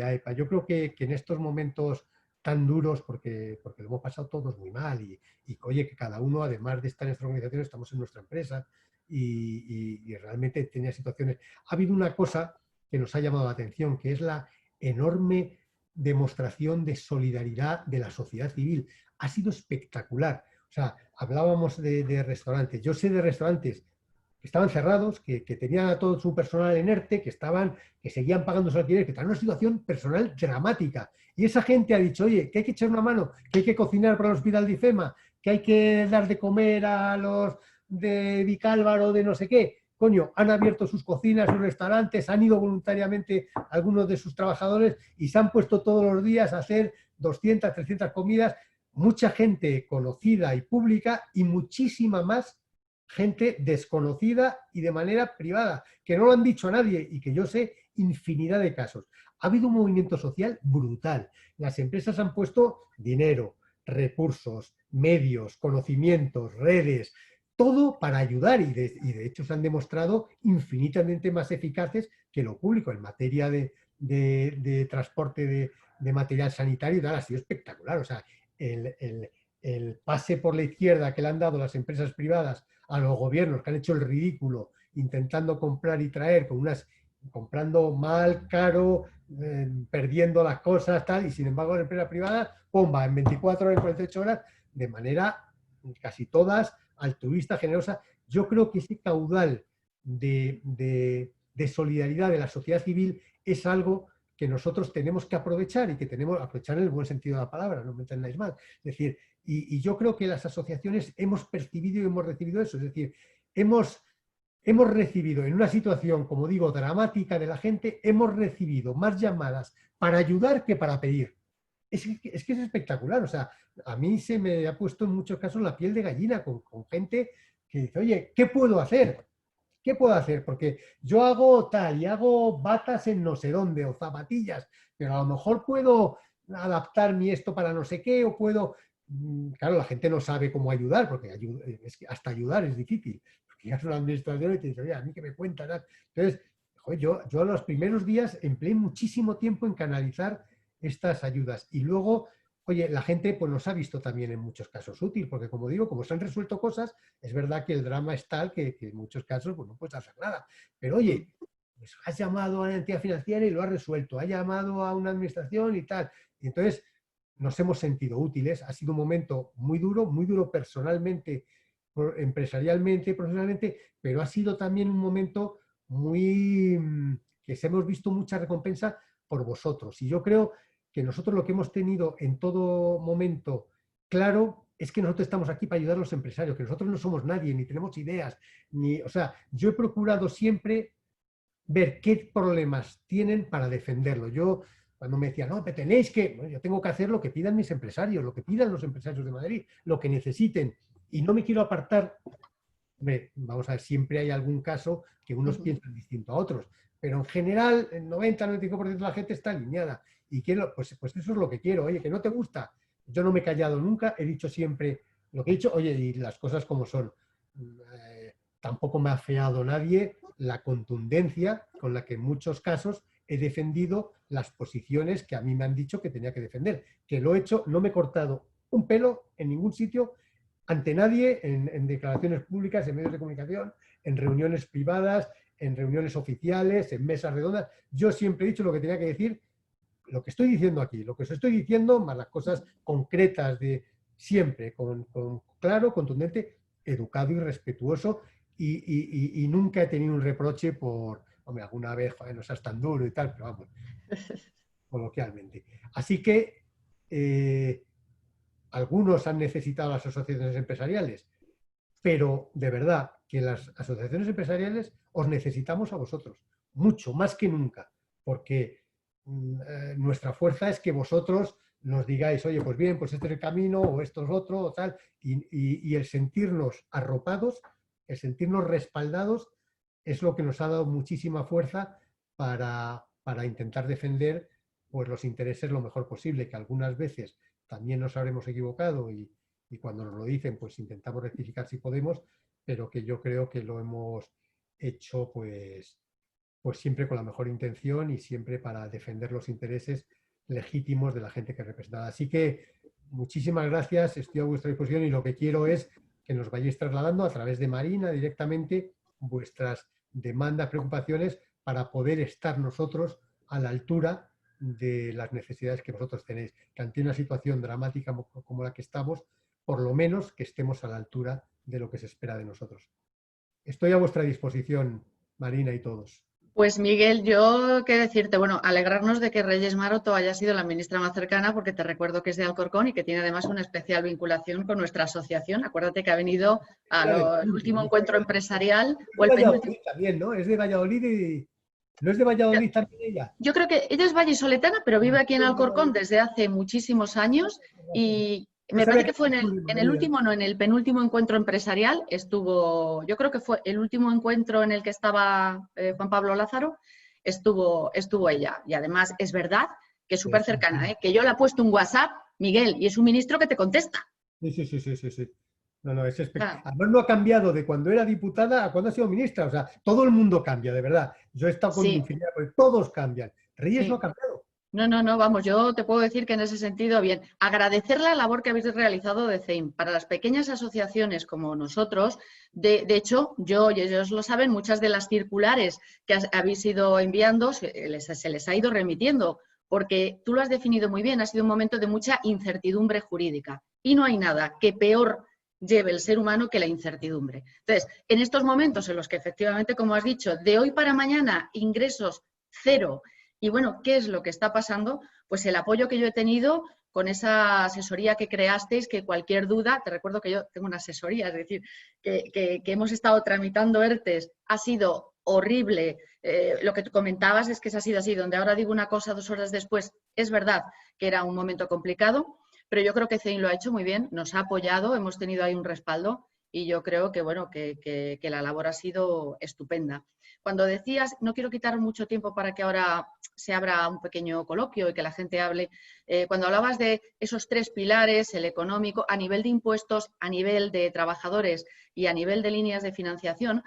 AEPA. Yo creo que en estos momentos tan duros, porque lo hemos pasado todos muy mal y oye, que cada uno, además de estar en nuestra organización, estamos en nuestra empresa y realmente tenía situaciones. Ha habido una cosa que nos ha llamado la atención, que es la enorme demostración de solidaridad de la sociedad civil. Ha sido espectacular. O sea, hablábamos de restaurantes. Yo sé de restaurantes que estaban cerrados, que tenían a todo su personal en ERTE, que seguían pagando su alquiler, que estaban en una situación personal dramática. Y esa gente ha dicho, oye, que hay que echar una mano, que hay que cocinar para el hospital de IFEMA, que hay que dar de comer a los de Vicálvaro, de no sé qué. Coño, han abierto sus cocinas, sus restaurantes, han ido voluntariamente algunos de sus trabajadores y se han puesto todos los días a hacer 200, 300 comidas. Mucha gente conocida y pública y muchísima más gente desconocida y de manera privada, que no lo han dicho a nadie y que yo sé infinidad de casos. Ha habido un movimiento social brutal. Las empresas han puesto dinero, recursos, medios, conocimientos, redes, todo para ayudar y de hecho se han demostrado infinitamente más eficaces que lo público en materia de transporte de material sanitario y tal. Ha sido espectacular. O sea, el pase por la izquierda que le han dado las empresas privadas a los gobiernos, que han hecho el ridículo intentando comprar y traer comprando mal, caro, perdiendo las cosas, tal, y sin embargo la empresa privada, pomba, en 24 horas, en 48 horas, de manera casi todas altruista, generosa. Yo creo que ese caudal de solidaridad de la sociedad civil es algo que nosotros tenemos que aprovechar y que tenemos que aprovechar en el buen sentido de la palabra, no me entendáis mal. Es decir, y yo creo que las asociaciones hemos percibido y hemos recibido eso. Es decir, hemos recibido en una situación, como digo, dramática de la gente, hemos recibido más llamadas para ayudar que para pedir. Es que es espectacular. O sea, a mí se me ha puesto en muchos casos la piel de gallina con gente que dice, oye, ¿qué puedo hacer? ¿Qué puedo hacer? Porque yo hago tal y hago batas en no sé dónde o zapatillas, pero a lo mejor puedo adaptar mi esto para no sé qué o puedo... Claro, la gente no sabe cómo ayudar, porque es que hasta ayudar es difícil. Porque ya es una administración y te dice, oye, a mí que me cuentan. Entonces, joder, yo los primeros días empleé muchísimo tiempo en canalizar estas ayudas. Y luego, oye, la gente pues nos ha visto también en muchos casos útil, porque como digo, como se han resuelto cosas, es verdad que el drama es tal que en muchos casos pues no puedes hacer nada. Pero oye, pues has llamado a una entidad financiera y lo has resuelto, has llamado a una administración y tal. Y entonces nos hemos sentido útiles. Ha sido un momento muy duro personalmente, empresarialmente, profesionalmente, pero ha sido también un momento muy que se hemos visto mucha recompensa por vosotros. Y yo creo que nosotros lo que hemos tenido en todo momento claro es que nosotros estamos aquí para ayudar a los empresarios, que nosotros no somos nadie, ni tenemos ideas, o sea, yo he procurado siempre ver qué problemas tienen para defenderlo. Yo, cuando me decían, no, pero tenéis que, bueno, yo tengo que hacer lo que pidan mis empresarios, lo que pidan los empresarios de Madrid, lo que necesiten, y no me quiero apartar. Hombre, vamos a ver, siempre hay algún caso que unos piensan distinto a otros, pero en general el 90-95% de la gente está alineada y quiero, pues eso es lo que quiero. Oye, que no te gusta, yo no me he callado nunca, he dicho siempre lo que he dicho, oye, y las cosas como son. Tampoco me ha feado nadie la contundencia con la que en muchos casos he defendido las posiciones que a mí me han dicho que tenía que defender, que lo he hecho, no me he cortado un pelo en ningún sitio, ante nadie, en declaraciones públicas, en medios de comunicación, en reuniones privadas, en reuniones oficiales, en mesas redondas. Yo siempre he dicho lo que tenía que decir, lo que estoy diciendo aquí, lo que os estoy diciendo, más las cosas concretas de siempre, con claro, contundente, educado y respetuoso, y nunca he tenido un reproche por, hombre, alguna vez, joder, no seas tan duro y tal, pero vamos, coloquialmente. Así que algunos han necesitado las asociaciones empresariales, pero de verdad que las asociaciones empresariales os necesitamos a vosotros, mucho, más que nunca, porque nuestra fuerza es que vosotros nos digáis, oye, pues bien, pues este es el camino, o esto es otro, o tal, y el sentirnos arropados, el sentirnos respaldados, es lo que nos ha dado muchísima fuerza para intentar defender pues, los intereses lo mejor posible, que algunas veces también nos habremos equivocado y cuando nos lo dicen, pues intentamos rectificar si podemos, pero que yo creo que lo hemos hecho pues siempre con la mejor intención y siempre para defender los intereses legítimos de la gente que representa. Así que muchísimas gracias, estoy a vuestra disposición y lo que quiero es que nos vayáis trasladando a través de Marina directamente vuestras demandas, preocupaciones para poder estar nosotros a la altura de las necesidades que vosotros tenéis. Que ante una situación dramática como la que estamos, por lo menos que estemos a la altura de lo que se espera de nosotros. estoy a vuestra disposición, Marina y todos. Pues Miguel, yo qué decirte, bueno, alegrarnos de que Reyes Maroto haya sido la ministra más cercana, porque te recuerdo que es de Alcorcón y que tiene además una especial vinculación con nuestra asociación. Acuérdate que ha venido al último encuentro empresarial Es o de el penúltimo. Valladolid también, ¿no? Es de Valladolid y... ¿No es de Valladolid también ella? Yo creo que ella es vallisoletana, pero vive aquí en Alcorcón desde hace muchísimos años y No me sabía parece que que fue era de en el Madrid. último, no, en el penúltimo encuentro empresarial estuvo, yo creo que fue el último encuentro en el que estaba Juan Pablo Lázaro, estuvo ella. Y además es verdad que es súper cercana, ¿eh? Que yo le he puesto un WhatsApp, Miguel, y es un ministro que te contesta. Sí, sí, sí, sí, sí, sí. No, no, es Claro. espectacular. Además no ha cambiado de cuando era diputada a cuando ha sido ministra. O sea, todo el mundo cambia, de verdad. Yo he estado con Sí, infinidad, pues todos cambian. Reyes no ha sí. cambiado. No, no, no, vamos, yo te puedo decir que en ese sentido, bien, agradecer la labor que habéis realizado de CEIM. Para las pequeñas asociaciones como nosotros, de hecho, yo y ellos lo saben, muchas de las circulares que habéis ido enviando se les ha ido remitiendo, porque tú lo has definido muy bien, ha sido un momento de mucha incertidumbre jurídica y no hay nada que peor lleve el ser humano que la incertidumbre. Entonces, en estos momentos en los que efectivamente, como has dicho, de hoy para mañana ingresos cero. Y bueno, ¿qué es lo que está pasando? Pues el apoyo que yo he tenido con esa asesoría que creasteis, que cualquier duda, te recuerdo que yo tengo una asesoría, es decir, que hemos estado tramitando ERTES, ha sido horrible. Lo que tú comentabas es que se ha sido así, donde ahora digo una cosa 2 horas después, es verdad que era un momento complicado, pero yo creo que CEIN lo ha hecho muy bien, nos ha apoyado, hemos tenido ahí un respaldo y yo creo que, bueno, que la labor ha sido estupenda. Cuando decías, no quiero quitar mucho tiempo para que ahora se abra un pequeño coloquio y que la gente hable, cuando hablabas de esos 3 pilares, el económico, a nivel de impuestos, a nivel de trabajadores y a nivel de líneas de financiación,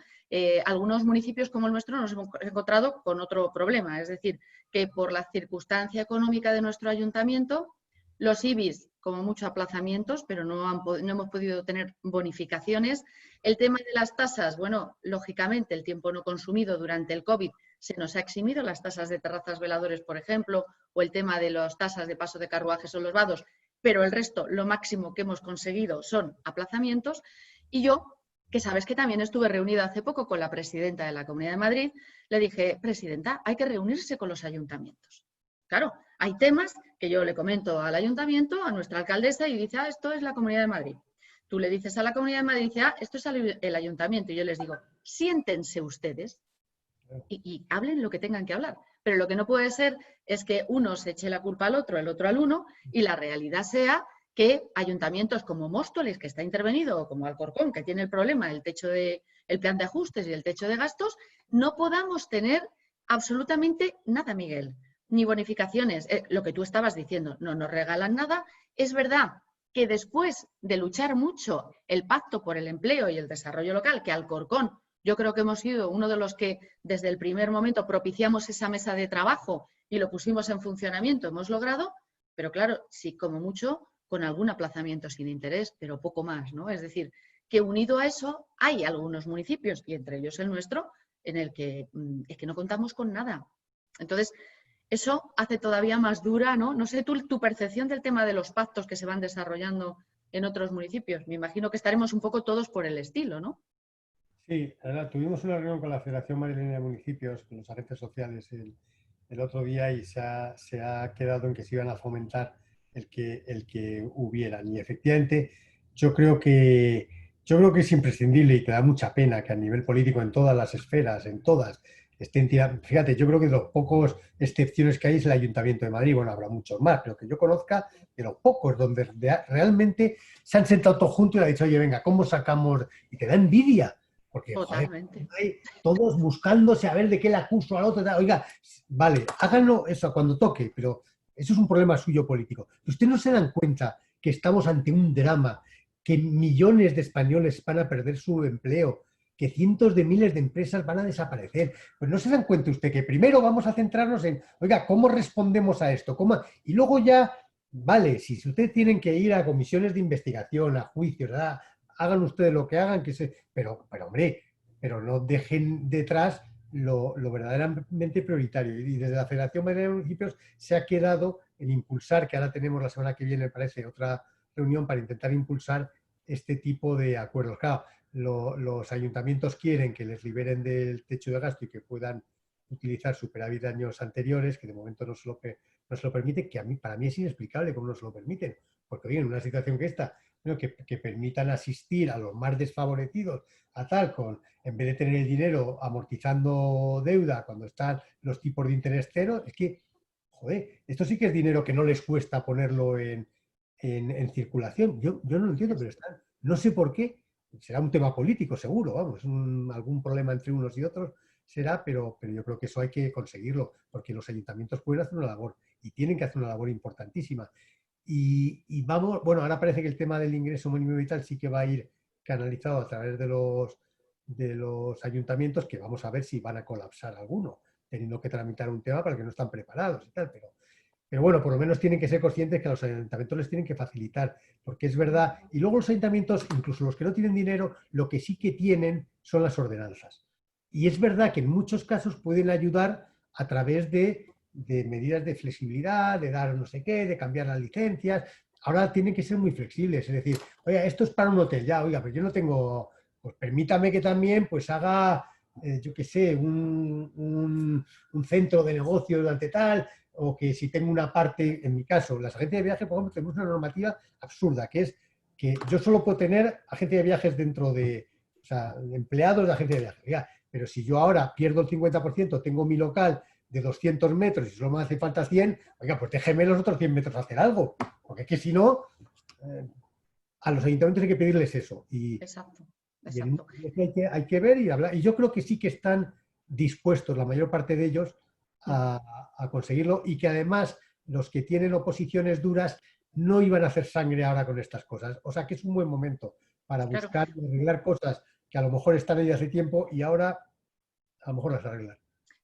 algunos municipios como el nuestro nos hemos encontrado con otro problema, es decir, que por la circunstancia económica de nuestro ayuntamiento, los IBIs, como mucho aplazamientos, pero no hemos podido tener bonificaciones. El tema de las tasas, bueno, lógicamente el tiempo no consumido durante el COVID se nos ha eximido, las tasas de terrazas veladores, por ejemplo, o el tema de las tasas de paso de carruajes o los vados, pero el resto, lo máximo que hemos conseguido son aplazamientos. Y yo, que sabes que también estuve reunida hace poco con la presidenta de la Comunidad de Madrid, le dije, presidenta, hay que reunirse con los ayuntamientos. Claro, hay temas que yo le comento al ayuntamiento, a nuestra alcaldesa, y dice, esto es la Comunidad de Madrid. Tú le dices a la Comunidad de Madrid, dice, esto es el ayuntamiento. Y yo les digo, siéntense ustedes y hablen lo que tengan que hablar. Pero lo que no puede ser es que uno se eche la culpa al otro, el otro al uno, y la realidad sea que ayuntamientos como Móstoles, que está intervenido, o como Alcorcón, que tiene el problema, el plan de ajustes y el techo de gastos, no podamos tener absolutamente nada, Miguel, ni bonificaciones. Lo que tú estabas diciendo, no nos regalan nada. Es verdad que después de luchar mucho el pacto por el empleo y el desarrollo local, que Alcorcón, yo creo que hemos sido uno de los que desde el primer momento propiciamos esa mesa de trabajo y lo pusimos en funcionamiento, hemos logrado, pero claro, sí, como mucho, con algún aplazamiento sin interés, pero poco más, ¿no? Es decir, que unido a eso hay algunos municipios, y entre ellos el nuestro, en el que es que no contamos con nada. Entonces, eso hace todavía más dura, ¿no? No sé tu percepción del tema de los pactos que se van desarrollando en otros municipios. Me imagino que estaremos un poco todos por el estilo, ¿no? Sí, ahora tuvimos una reunión con la Federación Madrileña de Municipios, con los agentes sociales el otro día y se ha quedado en que se iban a fomentar el que hubieran. Y efectivamente, yo creo que es imprescindible y que da mucha pena que a nivel político, en todas las esferas, en todas, estén tirando. Fíjate, yo creo que de los pocos excepciones que hay es el Ayuntamiento de Madrid. Bueno, habrá muchos más, pero que yo conozca de los pocos donde realmente se han sentado todos juntos y han dicho, oye, venga, ¿cómo sacamos? Y te da envidia. Porque, joder, Totalmente. hay todos buscándose a ver de qué le acuso al otro. Oiga, vale, háganlo eso cuando toque, pero eso es un problema suyo político. ¿Ustedes no se dan cuenta que estamos ante un drama, que millones de españoles van a perder su empleo, que cientos de miles de empresas van a desaparecer? Pues no se dan cuenta usted que primero vamos a centrarnos en, oiga, ¿cómo respondemos a esto? Y luego ya, vale, si ustedes tienen que ir a comisiones de investigación, a juicios, hagan ustedes lo que hagan, pero hombre, pero no dejen detrás lo verdaderamente prioritario. Y desde la Federación Madrileña de Municipios se ha quedado en impulsar, que ahora tenemos la semana que viene, parece, otra reunión para intentar impulsar este tipo de acuerdos. Claro, los ayuntamientos quieren que les liberen del techo de gasto y que puedan utilizar superávit de años anteriores, que de momento no se lo permiten, que para mí es inexplicable cómo no se lo permiten. Porque oye, en una situación que esta, ¿no? que permitan asistir a los más desfavorecidos a tal, en vez de tener el dinero amortizando deuda cuando están los tipos de interés cero, es que, joder, esto sí que es dinero que no les cuesta ponerlo en circulación. Yo no lo entiendo, pero no sé por qué. Será un tema político, seguro, vamos, algún problema entre unos y otros será, pero yo creo que eso hay que conseguirlo, porque los ayuntamientos pueden hacer una labor y tienen que hacer una labor importantísima. Y vamos, bueno, ahora parece que el tema del ingreso mínimo vital sí que va a ir canalizado a través de los ayuntamientos, que vamos a ver si van a colapsar alguno, teniendo que tramitar un tema para el que no están preparados y tal, pero bueno, por lo menos tienen que ser conscientes que a los ayuntamientos les tienen que facilitar, porque es verdad. Y luego los ayuntamientos, incluso los que no tienen dinero, lo que sí que tienen son las ordenanzas. Y es verdad que en muchos casos pueden ayudar a través de medidas de flexibilidad, de dar no sé qué, de cambiar las licencias. Ahora tienen que ser muy flexibles, es decir, oiga, esto es para un hotel, ya, oiga, pero yo no tengo, pues permítame que también pues haga, yo qué sé, un centro de negocio durante tal, o que si tengo una parte, en mi caso, las agencias de viaje, por ejemplo, tenemos una normativa absurda, que es que yo solo puedo tener agencia de viajes dentro de, o sea, empleados de agencia de viajes. Oiga, pero si yo ahora pierdo el 50%, tengo mi local de 200 metros y solo me hace falta 100, oiga, pues déjeme los otros 100 metros hacer algo, porque es que si no, a los ayuntamientos hay que pedirles eso. Exacto, Y exacto. hay que ver y hablar. Y yo creo que sí que están dispuestos, la mayor parte de ellos, a conseguirlo, y que además los que tienen oposiciones duras no iban a hacer sangre ahora con estas cosas. O sea que es un buen momento para Claro. buscar y arreglar cosas que a lo mejor están ahí hace tiempo y ahora a lo mejor las arreglan.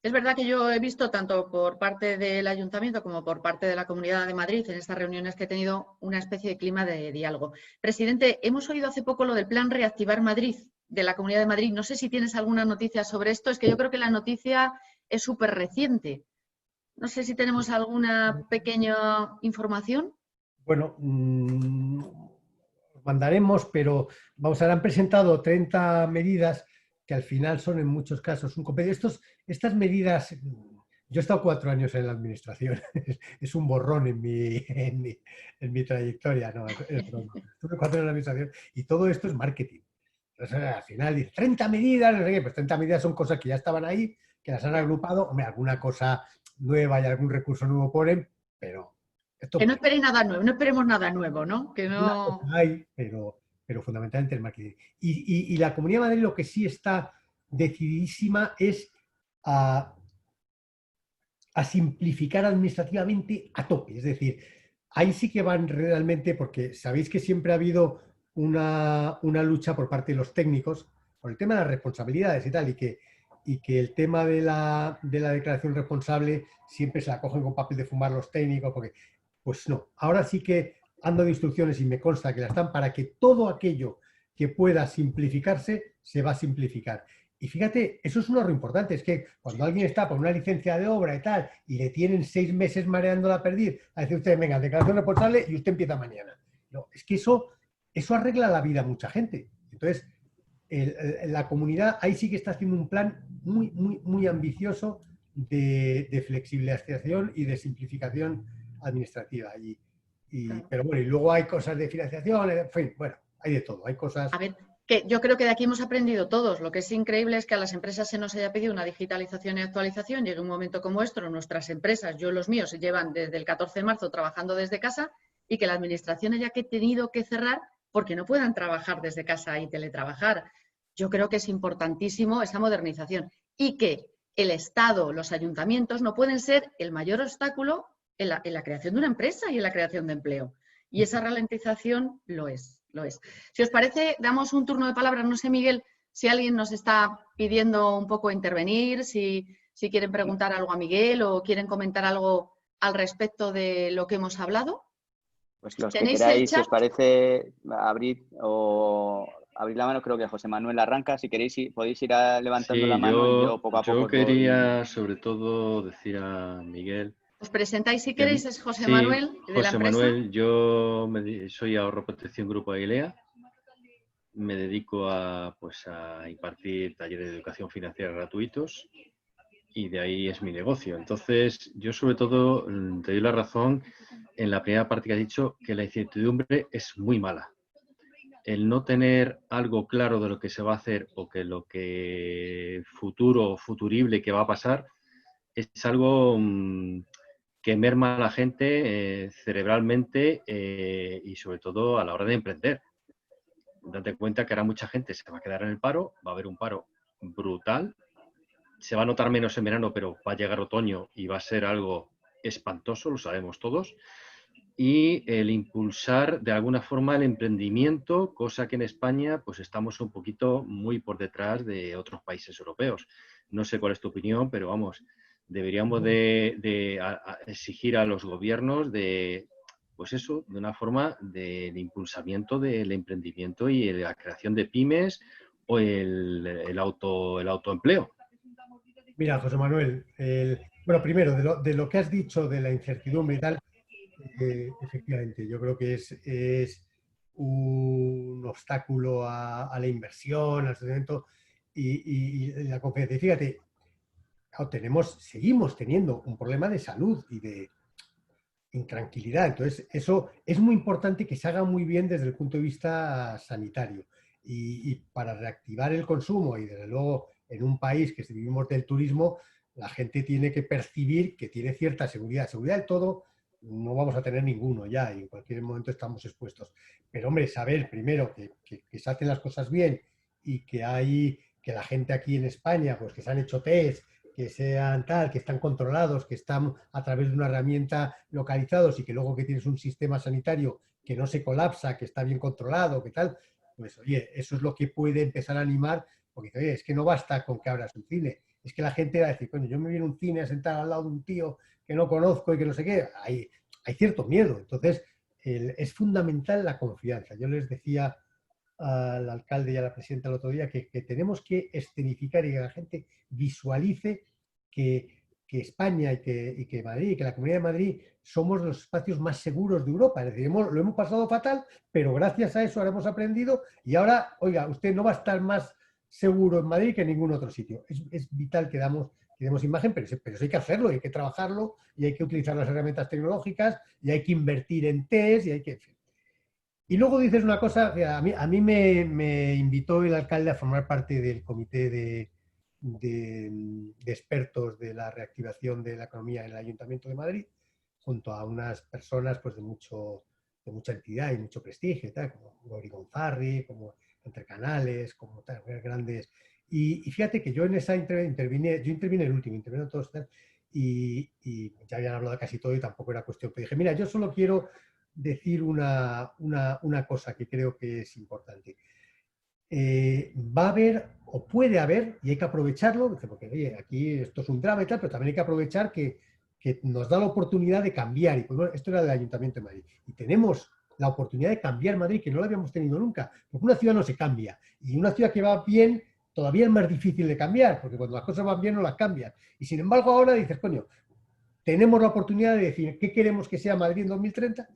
Es verdad que yo he visto tanto por parte del Ayuntamiento como por parte de la Comunidad de Madrid en estas reuniones que he tenido una especie de clima de diálogo. Presidente, hemos oído hace poco lo del plan Reactivar Madrid de la Comunidad de Madrid. No sé si tienes alguna noticia sobre esto. Es que yo creo que la noticia es súper reciente. No sé si tenemos alguna pequeña información. Bueno, os mandaremos, pero vamos, han presentado 30 medidas que al final son en muchos casos un compendio. Estas medidas, yo he estado 4 años en la administración, es un borrón en mi trayectoria, no, es broma. Estuve 4 años en la administración y todo esto es marketing. Entonces, al final dice 30 medidas, no sé qué, pues 30 medidas son cosas que ya estaban ahí, que las han agrupado, hombre, alguna cosa nueva y algún recurso nuevo ponen, pero esto Que no marketing. esperéis nada nuevo, no esperemos nada nuevo, ¿no? Que no. Alguna cosa hay, pero fundamentalmente el marketing. Y la Comunidad de Madrid lo que sí está decididísima es a simplificar administrativamente a tope. Es decir, ahí sí que van realmente, porque sabéis que siempre ha habido una lucha por parte de los técnicos por el tema de las responsabilidades y tal, y que el tema de la declaración responsable siempre se la cogen con papel de fumar los técnicos, porque pues no, ahora sí que han dado instrucciones y me consta que las están para que todo aquello que pueda simplificarse se va a simplificar. Y fíjate, eso es un ahorro importante, es que cuando alguien está por una licencia de obra y tal, y le tienen 6 meses mareándola a perder, a decir usted, venga, declaración responsable y usted empieza mañana. No, es que eso arregla la vida a mucha gente. Entonces, la comunidad ahí sí que está haciendo un plan muy, muy, muy ambicioso de flexibilización y de simplificación administrativa. Claro. Pero bueno, y luego hay cosas de financiación, en fin, bueno, hay de todo, hay cosas. A ver, que yo creo que de aquí hemos aprendido todos. Lo que es increíble es que a las empresas se nos haya pedido una digitalización y actualización. Llegue un momento como esto, nuestras empresas, yo los míos, llevan desde el 14 de marzo trabajando desde casa y que la administración haya tenido que cerrar porque no puedan trabajar desde casa y teletrabajar. Yo creo que es importantísimo esa modernización y que el Estado, los ayuntamientos no pueden ser el mayor obstáculo en la creación de una empresa y en la creación de empleo. Y esa ralentización lo es, lo es. Si os parece, damos un turno de palabras. No sé, Miguel, si alguien nos está pidiendo un poco intervenir, si quieren preguntar algo a Miguel o quieren comentar algo al respecto de lo que hemos hablado. Pues los que ¿Tenéis el queráis, si chat? os parece, abrir la mano. Creo que José Manuel arranca. Si queréis, podéis ir levantando la Sí, mano y yo poco a yo poco os voy. quería sobre todo decir a Miguel Os presentáis si que queréis, es José sí, Manuel de la José empresa. Manuel, yo soy Ahorro Protección Grupo Aguilea me dedico a, pues, a impartir talleres de educación financiera gratuitos y de ahí es mi negocio. Entonces, yo sobre todo te doy la razón en la primera parte que has dicho, que la incertidumbre es muy mala. El no tener algo claro de lo que se va a hacer o que lo que futuro o futurible que va a pasar es algo que merma a la gente cerebralmente y sobre todo a la hora de emprender. Date cuenta que ahora mucha gente se va a quedar en el paro, va a haber un paro brutal, se va a notar menos en verano, pero va a llegar otoño y va a ser algo espantoso, lo sabemos todos. Y el impulsar de alguna forma el emprendimiento, cosa que en España pues estamos un poquito muy por detrás de otros países europeos. No sé cuál es tu opinión, pero vamos, deberíamos de exigir a los gobiernos de, pues eso, de una forma de impulsamiento del emprendimiento y la creación de pymes o el autoempleo. Mira, José Manuel, bueno, primero, de lo que has dicho de la incertidumbre y tal, efectivamente, yo creo que es un obstáculo a la inversión, al crecimiento y la confianza. Y fíjate, claro, seguimos teniendo un problema de salud y de intranquilidad. Entonces, eso es muy importante que se haga muy bien desde el punto de vista sanitario. Y para reactivar el consumo, y desde luego en un país que vivimos del turismo, la gente tiene que percibir que tiene cierta seguridad. Seguridad del todo no vamos a tener ninguno ya, y en cualquier momento estamos expuestos. Pero, hombre, saber primero que se hacen las cosas bien y que la gente aquí en España, pues que se han hecho test, que sean tal, que están controlados, que están a través de una herramienta localizados y que luego que tienes un sistema sanitario que no se colapsa, que está bien controlado, que tal, pues oye, eso es lo que puede empezar a animar, porque oye, es que no basta con que abras un cine, es que la gente va a decir, coño, yo me voy a un cine a sentar al lado de un tío que no conozco y que no sé qué, hay cierto miedo. Entonces, es fundamental la confianza. Yo les decía al alcalde y a la presidenta el otro día que tenemos que escenificar y que la gente visualice que España y que Madrid, que la Comunidad de Madrid somos los espacios más seguros de Europa. Es decir, lo hemos pasado fatal, pero gracias a eso ahora hemos aprendido y ahora, oiga, usted no va a estar más seguro en Madrid que en ningún otro sitio. Es vital que demos imagen, pero eso hay que hacerlo, hay que trabajarlo y hay que utilizar las herramientas tecnológicas y hay que invertir en test y hay que... Y luego dices una cosa, que a mí me invitó el alcalde a formar parte del comité de expertos de la reactivación de la economía en el Ayuntamiento de Madrid, junto a unas personas pues, de mucha entidad y mucho prestigio, y tal, como Gori Gonzarri, como Entre Canales, como tal, grandes. Y fíjate que yo en esa intervine el último, intervino todos, y ya habían hablado de casi todo y tampoco era cuestión. Pero dije, mira, yo solo quiero decir una cosa que creo que es importante. Va a haber, o puede haber, y hay que aprovecharlo, porque oye, aquí esto es un drama y tal, pero también hay que aprovechar que nos da la oportunidad de cambiar. Y pues, bueno, esto era del Ayuntamiento de Madrid. Y tenemos la oportunidad de cambiar Madrid, que no la habíamos tenido nunca. Porque una ciudad no se cambia. Y una ciudad que va bien, todavía es más difícil de cambiar, porque cuando las cosas van bien no las cambias. Y sin embargo ahora dices, coño, tenemos la oportunidad de decir qué queremos que sea Madrid en 2030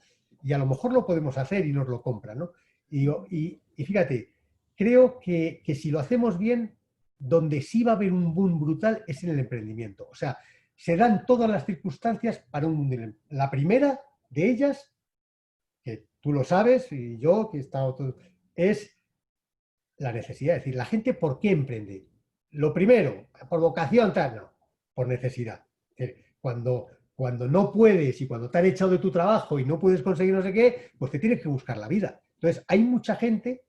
y a lo mejor lo podemos hacer y nos lo compran, ¿no? Y fíjate, creo que si lo hacemos bien, donde sí va a haber un boom brutal es en el emprendimiento. O sea, se dan todas las circunstancias para un boom. La primera de ellas, que tú lo sabes y yo, que he estado todo, es la necesidad. Es decir, la gente, ¿por qué emprende? Lo primero, por vocación, tal, no, por necesidad. Es decir, cuando no puedes y cuando te han echado de tu trabajo y no puedes conseguir no sé qué, pues te tienes que buscar la vida. Entonces, hay mucha gente,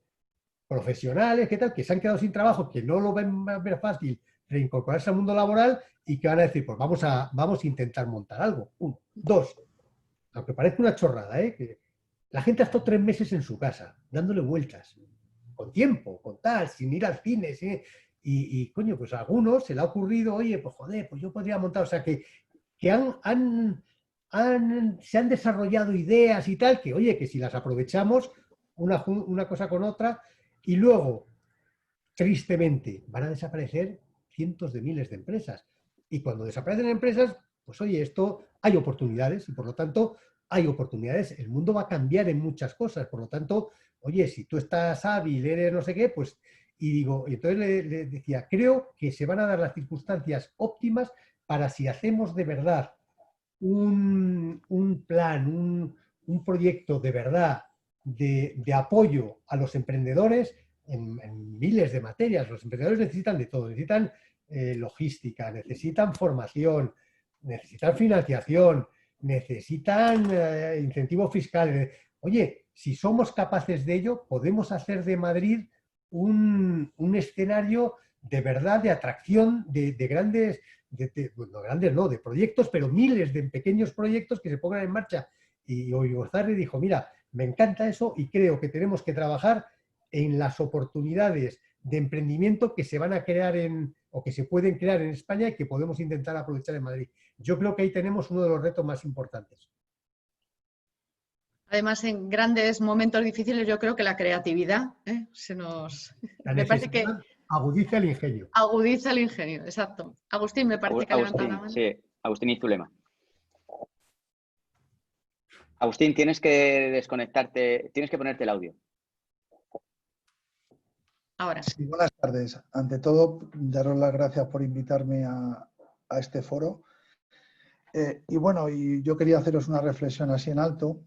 profesionales, ¿qué tal?, que se han quedado sin trabajo, que no lo ven fácil reincorporarse al mundo laboral y que van a decir, pues vamos a intentar montar algo. Uno. Dos, aunque parezca una chorrada, que la gente ha estado 3 meses en su casa, dándole vueltas, con tiempo, con tal, sin ir al cine, y coño, pues a algunos se le ha ocurrido, oye, pues joder, pues yo podría montar, o sea, que se han desarrollado ideas y tal, que oye, que si las aprovechamos una cosa con otra, y luego, tristemente, van a desaparecer cientos de miles de empresas. Y cuando desaparecen empresas, pues oye, hay oportunidades y por lo tanto hay oportunidades. El mundo va a cambiar en muchas cosas, por lo tanto, oye, si tú estás hábil, eres no sé qué, pues, y digo, y entonces le decía, creo que se van a dar las circunstancias óptimas para si hacemos de verdad un plan, un proyecto de verdad de apoyo a los emprendedores en miles de materias. Los emprendedores necesitan de todo, necesitan logística, necesitan formación, necesitan financiación, necesitan incentivos fiscales. Oye, si somos capaces de ello, podemos hacer de Madrid un escenario de verdad de atracción de grandes, bueno, grandes no, de proyectos, pero miles de pequeños proyectos que se pongan en marcha. Y Oigozarri dijo, mira, me encanta eso y creo que tenemos que trabajar en las oportunidades de emprendimiento que se van a crear o que se pueden crear en España y que podemos intentar aprovechar en Madrid. Yo creo que ahí tenemos uno de los retos más importantes. Además, en grandes momentos difíciles, yo creo que la creatividad me parece que agudiza el ingenio. Agudiza el ingenio, exacto. Agustín, me parece que ha levantado la mano. Sí, Agustín y Zulema. Agustín, tienes que desconectarte, tienes que ponerte el audio. Ahora. Sí, buenas tardes. Ante todo, daros las gracias por invitarme a este foro. Y bueno, yo quería haceros una reflexión así en alto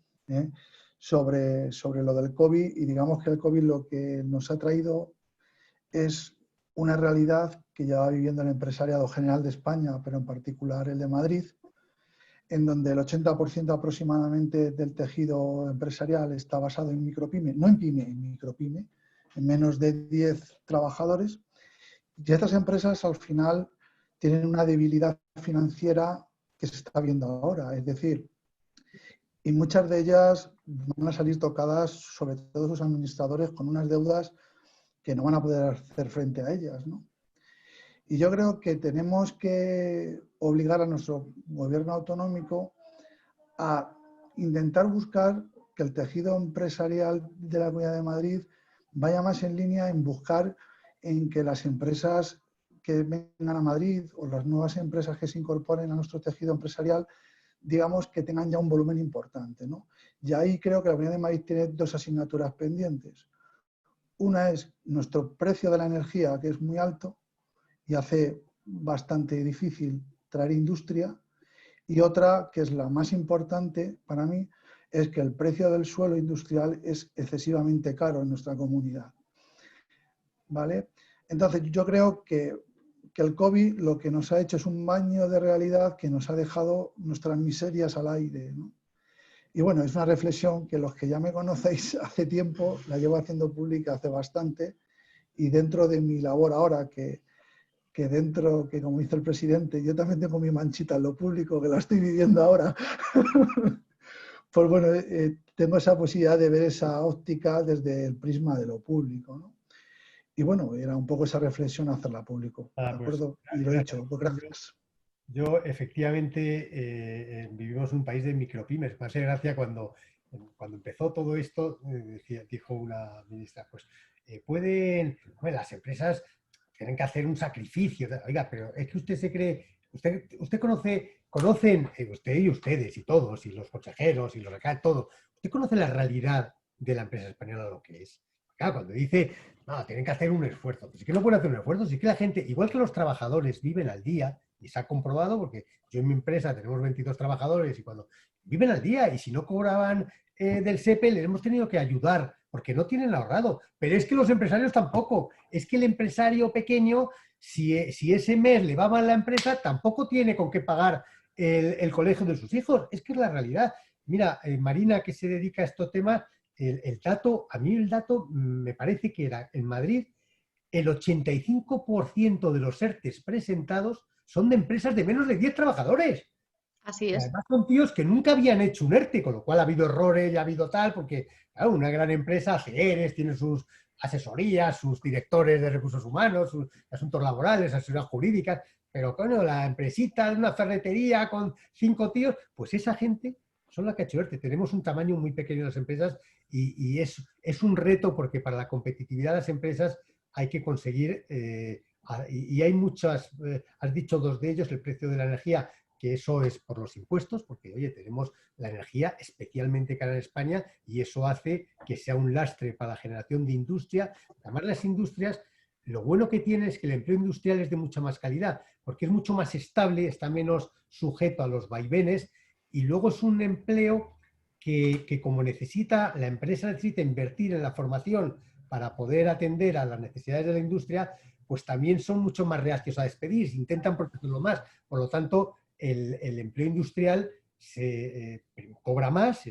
sobre lo del COVID, y digamos que el COVID lo que nos ha traído es una realidad que ya va viviendo el empresariado general de España, pero en particular el de Madrid, en donde el 80% aproximadamente del tejido empresarial está basado en micropyme, no en pyme, en micropyme, en menos de 10 trabajadores. Y estas empresas al final tienen una debilidad financiera que se está viendo ahora, es decir, y muchas de ellas van a salir tocadas, sobre todo sus administradores, con unas deudas que no van a poder hacer frente a ellas, ¿no? Y yo creo que tenemos que obligar a nuestro gobierno autonómico a intentar buscar que el tejido empresarial de la Comunidad de Madrid vaya más en línea en buscar en que las empresas que vengan a Madrid o las nuevas empresas que se incorporen a nuestro tejido empresarial, digamos que tengan ya un volumen importante, ¿no? Y ahí creo que la Comunidad de Madrid tiene dos asignaturas pendientes. Una es nuestro precio de la energía, que es muy alto y hace bastante difícil traer industria. Y otra, que es la más importante para mí, es que el precio del suelo industrial es excesivamente caro en nuestra comunidad. ¿Vale? Entonces, yo creo que el COVID lo que nos ha hecho es un baño de realidad que nos ha dejado nuestras miserias al aire, ¿no? Y bueno, es una reflexión que los que ya me conocéis hace tiempo, la llevo haciendo pública hace bastante, y dentro de mi labor ahora, que como dice el presidente, yo también tengo mi manchita en lo público, que la estoy viviendo ahora, pues bueno, tengo esa posibilidad de ver esa óptica desde el prisma de lo público, ¿no? Y bueno, era un poco esa reflexión hacerla público, ¿de acuerdo? Pues, y lo he hecho, pues gracias. Yo, efectivamente, vivimos en un país de micropymes. Me hace gracia cuando empezó todo esto, dijo una ministra, pues pueden, bueno, las empresas tienen que hacer un sacrificio. Oiga, pero es que usted se cree, usted conocen, usted y ustedes y todos, y los consejeros y los acá, todo. ¿Usted conoce la realidad de la empresa española, lo que es? Claro, cuando dice, no, tienen que hacer un esfuerzo. Pues es que no pueden hacer un esfuerzo, si es que la gente, igual que los trabajadores viven al día, y se ha comprobado, porque yo en mi empresa tenemos 22 trabajadores y cuando viven al día, y si no cobraban del SEPE, les hemos tenido que ayudar, porque no tienen ahorrado. Pero es que los empresarios tampoco. Es que el empresario pequeño, si ese mes le va mal la empresa, tampoco tiene con qué pagar el colegio de sus hijos. Es que es la realidad. Mira, Marina, que se dedica a estos temas, a mí el dato me parece que era en Madrid, el 85% de los ERTEs presentados son de empresas de menos de 10 trabajadores. Así es. Además son tíos que nunca habían hecho un ERTE, con lo cual ha habido errores y ha habido tal, porque claro, una gran empresa hace ERES, tiene sus asesorías, sus directores de recursos humanos, sus asuntos laborales, asesorías jurídicas, pero coño, la empresita de una ferretería con 5 tíos, pues esa gente son las que ha hecho ERTE. Tenemos un tamaño muy pequeño de las empresas y es un reto porque para la competitividad de las empresas hay que conseguir, y hay muchas, has dicho dos de ellos, el precio de la energía, que eso es por los impuestos, porque, oye, tenemos la energía especialmente cara en España y eso hace que sea un lastre para la generación de industria. Además, las industrias, lo bueno que tiene es que el empleo industrial es de mucha más calidad, porque es mucho más estable, está menos sujeto a los vaivenes y luego es un empleo que como la empresa necesita invertir en la formación para poder atender a las necesidades de la industria, pues también son mucho más reacios a despedir, intentan protegerlo más. Por lo tanto, el empleo industrial se cobra más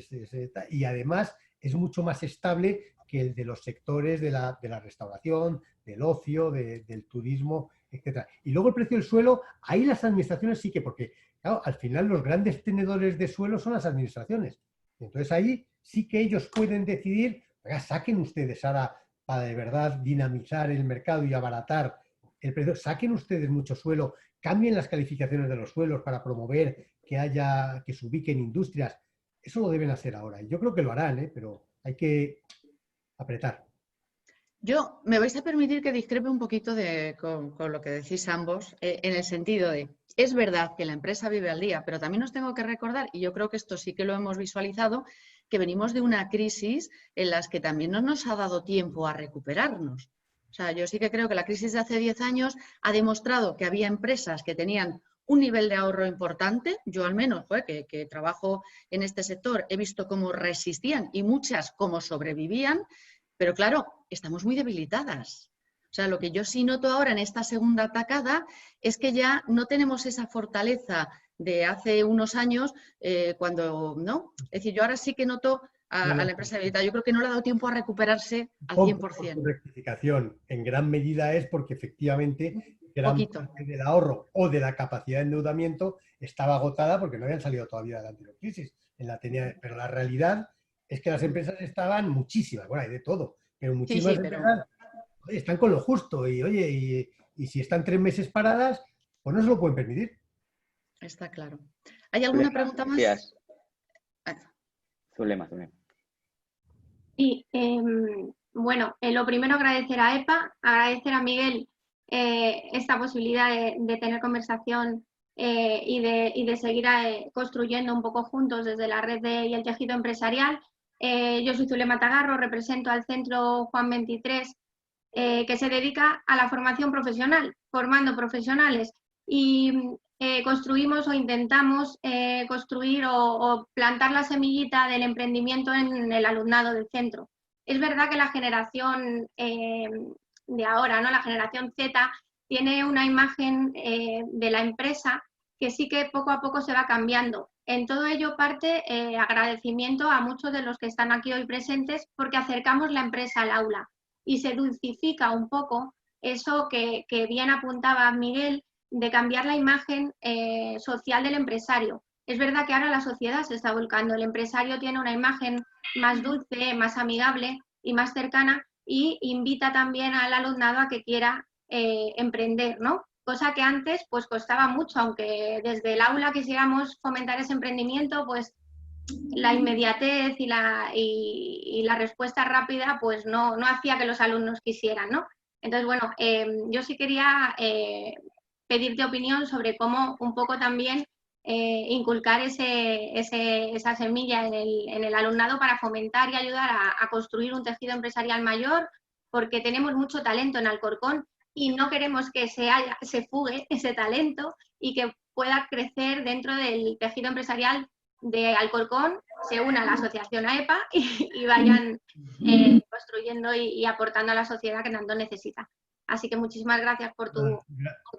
y además es mucho más estable que el de los sectores de la restauración, del ocio, del turismo, etc. Y luego el precio del suelo, ahí las administraciones sí que, porque claro, al final los grandes tenedores de suelo son las administraciones. Entonces ahí sí que ellos pueden decidir, oiga, saquen ustedes ahora para de verdad dinamizar el mercado y abaratar el precio, saquen ustedes mucho suelo, cambien las calificaciones de los suelos para promover que se ubiquen industrias. Eso lo deben hacer ahora. Y yo creo que lo harán, pero hay que apretar. Yo me vais a permitir que discrepe un poquito con lo que decís ambos, en el sentido de, es verdad que la empresa vive al día, pero también os tengo que recordar, y yo creo que esto sí que lo hemos visualizado, que venimos de una crisis en la que también no nos ha dado tiempo a recuperarnos. O sea, yo sí que creo que la crisis de hace 10 años ha demostrado que había empresas que tenían un nivel de ahorro importante. Yo al menos, que trabajo en este sector, he visto cómo resistían y muchas cómo sobrevivían. Pero claro, estamos muy debilitadas. O sea, lo que yo sí noto ahora en esta segunda atacada es que ya no tenemos esa fortaleza de hace unos años cuando, ¿no? Es decir, yo ahora sí que noto a la empresa debilitada. Yo creo que no le ha dado tiempo a recuperarse al 100%. Rectificación en gran medida es porque efectivamente gran parte del ahorro o de la capacidad de endeudamiento estaba agotada porque no habían salido todavía de la anterior crisis. Pero la realidad es que las empresas estaban muchísimas, bueno, hay de todo, pero muchísimas empresas están con lo justo y, oye, y si están 3 meses paradas, pues no se lo pueden permitir. Está claro. ¿Hay alguna pregunta más? Zulema. Sí, bueno, lo primero agradecer a EPA, agradecer a Miguel esta posibilidad de tener conversación y de seguir construyendo un poco juntos desde la red y el tejido empresarial. Yo soy Zulema Tagarro, represento al Centro Juan 23, que se dedica a la formación profesional, formando profesionales. Y construimos o intentamos construir o plantar la semillita del emprendimiento en el alumnado del centro. Es verdad que la generación de ahora, ¿no? La generación Z, tiene una imagen de la empresa que sí que poco a poco se va cambiando. En todo ello parte agradecimiento a muchos de los que están aquí hoy presentes porque acercamos la empresa al aula y se dulcifica un poco eso que bien apuntaba Miguel, de cambiar la imagen social del empresario. Es verdad que ahora la sociedad se está volcando, el empresario tiene una imagen más dulce, más amigable y más cercana y invita también al alumnado a que quiera emprender, ¿no? Cosa que antes pues costaba mucho, aunque desde el aula quisiéramos fomentar ese emprendimiento, pues la inmediatez y la respuesta rápida pues no hacía que los alumnos quisieran, ¿no? Entonces, bueno, yo sí quería pedirte opinión sobre cómo un poco también inculcar esa semilla en el alumnado para fomentar y ayudar a construir un tejido empresarial mayor, porque tenemos mucho talento en Alcorcón y no queremos que se fugue ese talento y que pueda crecer dentro del tejido empresarial de Alcorcón, se una a la asociación AEPA y vayan construyendo y aportando a la sociedad que tanto necesita. Así que muchísimas gracias por tu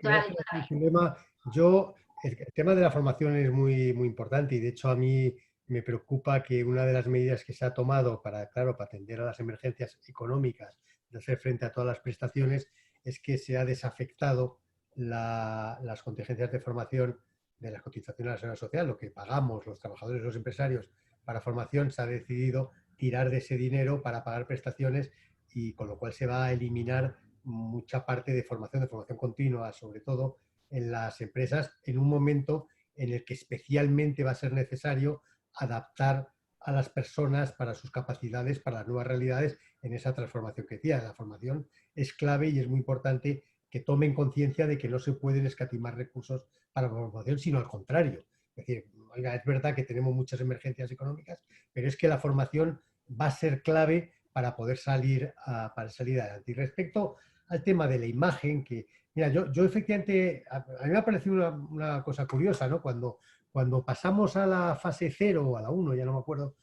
ayuda. El tema de la formación es muy, muy importante y de hecho a mí me preocupa que una de las medidas que se ha tomado para atender a las emergencias económicas, de hacer frente a todas las prestaciones, es que se ha desafectado las contingencias de formación de las cotizaciones a la seguridad social, lo que pagamos los trabajadores y los empresarios para formación, se ha decidido tirar de ese dinero para pagar prestaciones y con lo cual se va a eliminar mucha parte de formación continua, sobre todo en las empresas, en un momento en el que especialmente va a ser necesario adaptar a las personas para sus capacidades, para las nuevas realidades en esa transformación que decía. La formación es clave y es muy importante que tomen conciencia de que no se pueden escatimar recursos para la formación, sino al contrario. Es decir, oiga, es verdad que tenemos muchas emergencias económicas, pero es que la formación va a ser clave para poder salir adelante. Y respecto al tema de la imagen, que, mira, yo efectivamente, a mí me ha parecido una cosa curiosa, ¿no? Cuando pasamos a la fase 0 o a la 1, ya no me acuerdo,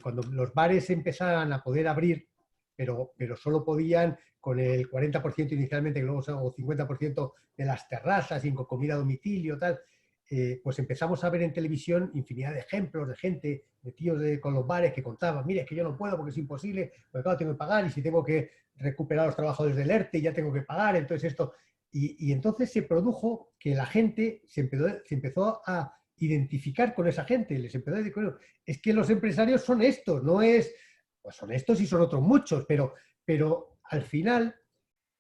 cuando los bares empezaran a poder abrir, pero solo podían con el 40% inicialmente, o 50% de las terrazas, y con comida a domicilio, tal, pues empezamos a ver en televisión infinidad de ejemplos de gente, de tíos con los bares que contaban, mire, es que yo no puedo porque es imposible, porque claro, tengo que pagar, y si tengo que recuperar los trabajadores del ERTE ya tengo que pagar, entonces esto... Y entonces se produjo que la gente se empezó a identificar con esa gente, les empezó a decir, bueno, es que los empresarios son estos, no es... Pues son estos y son otros muchos, pero al final,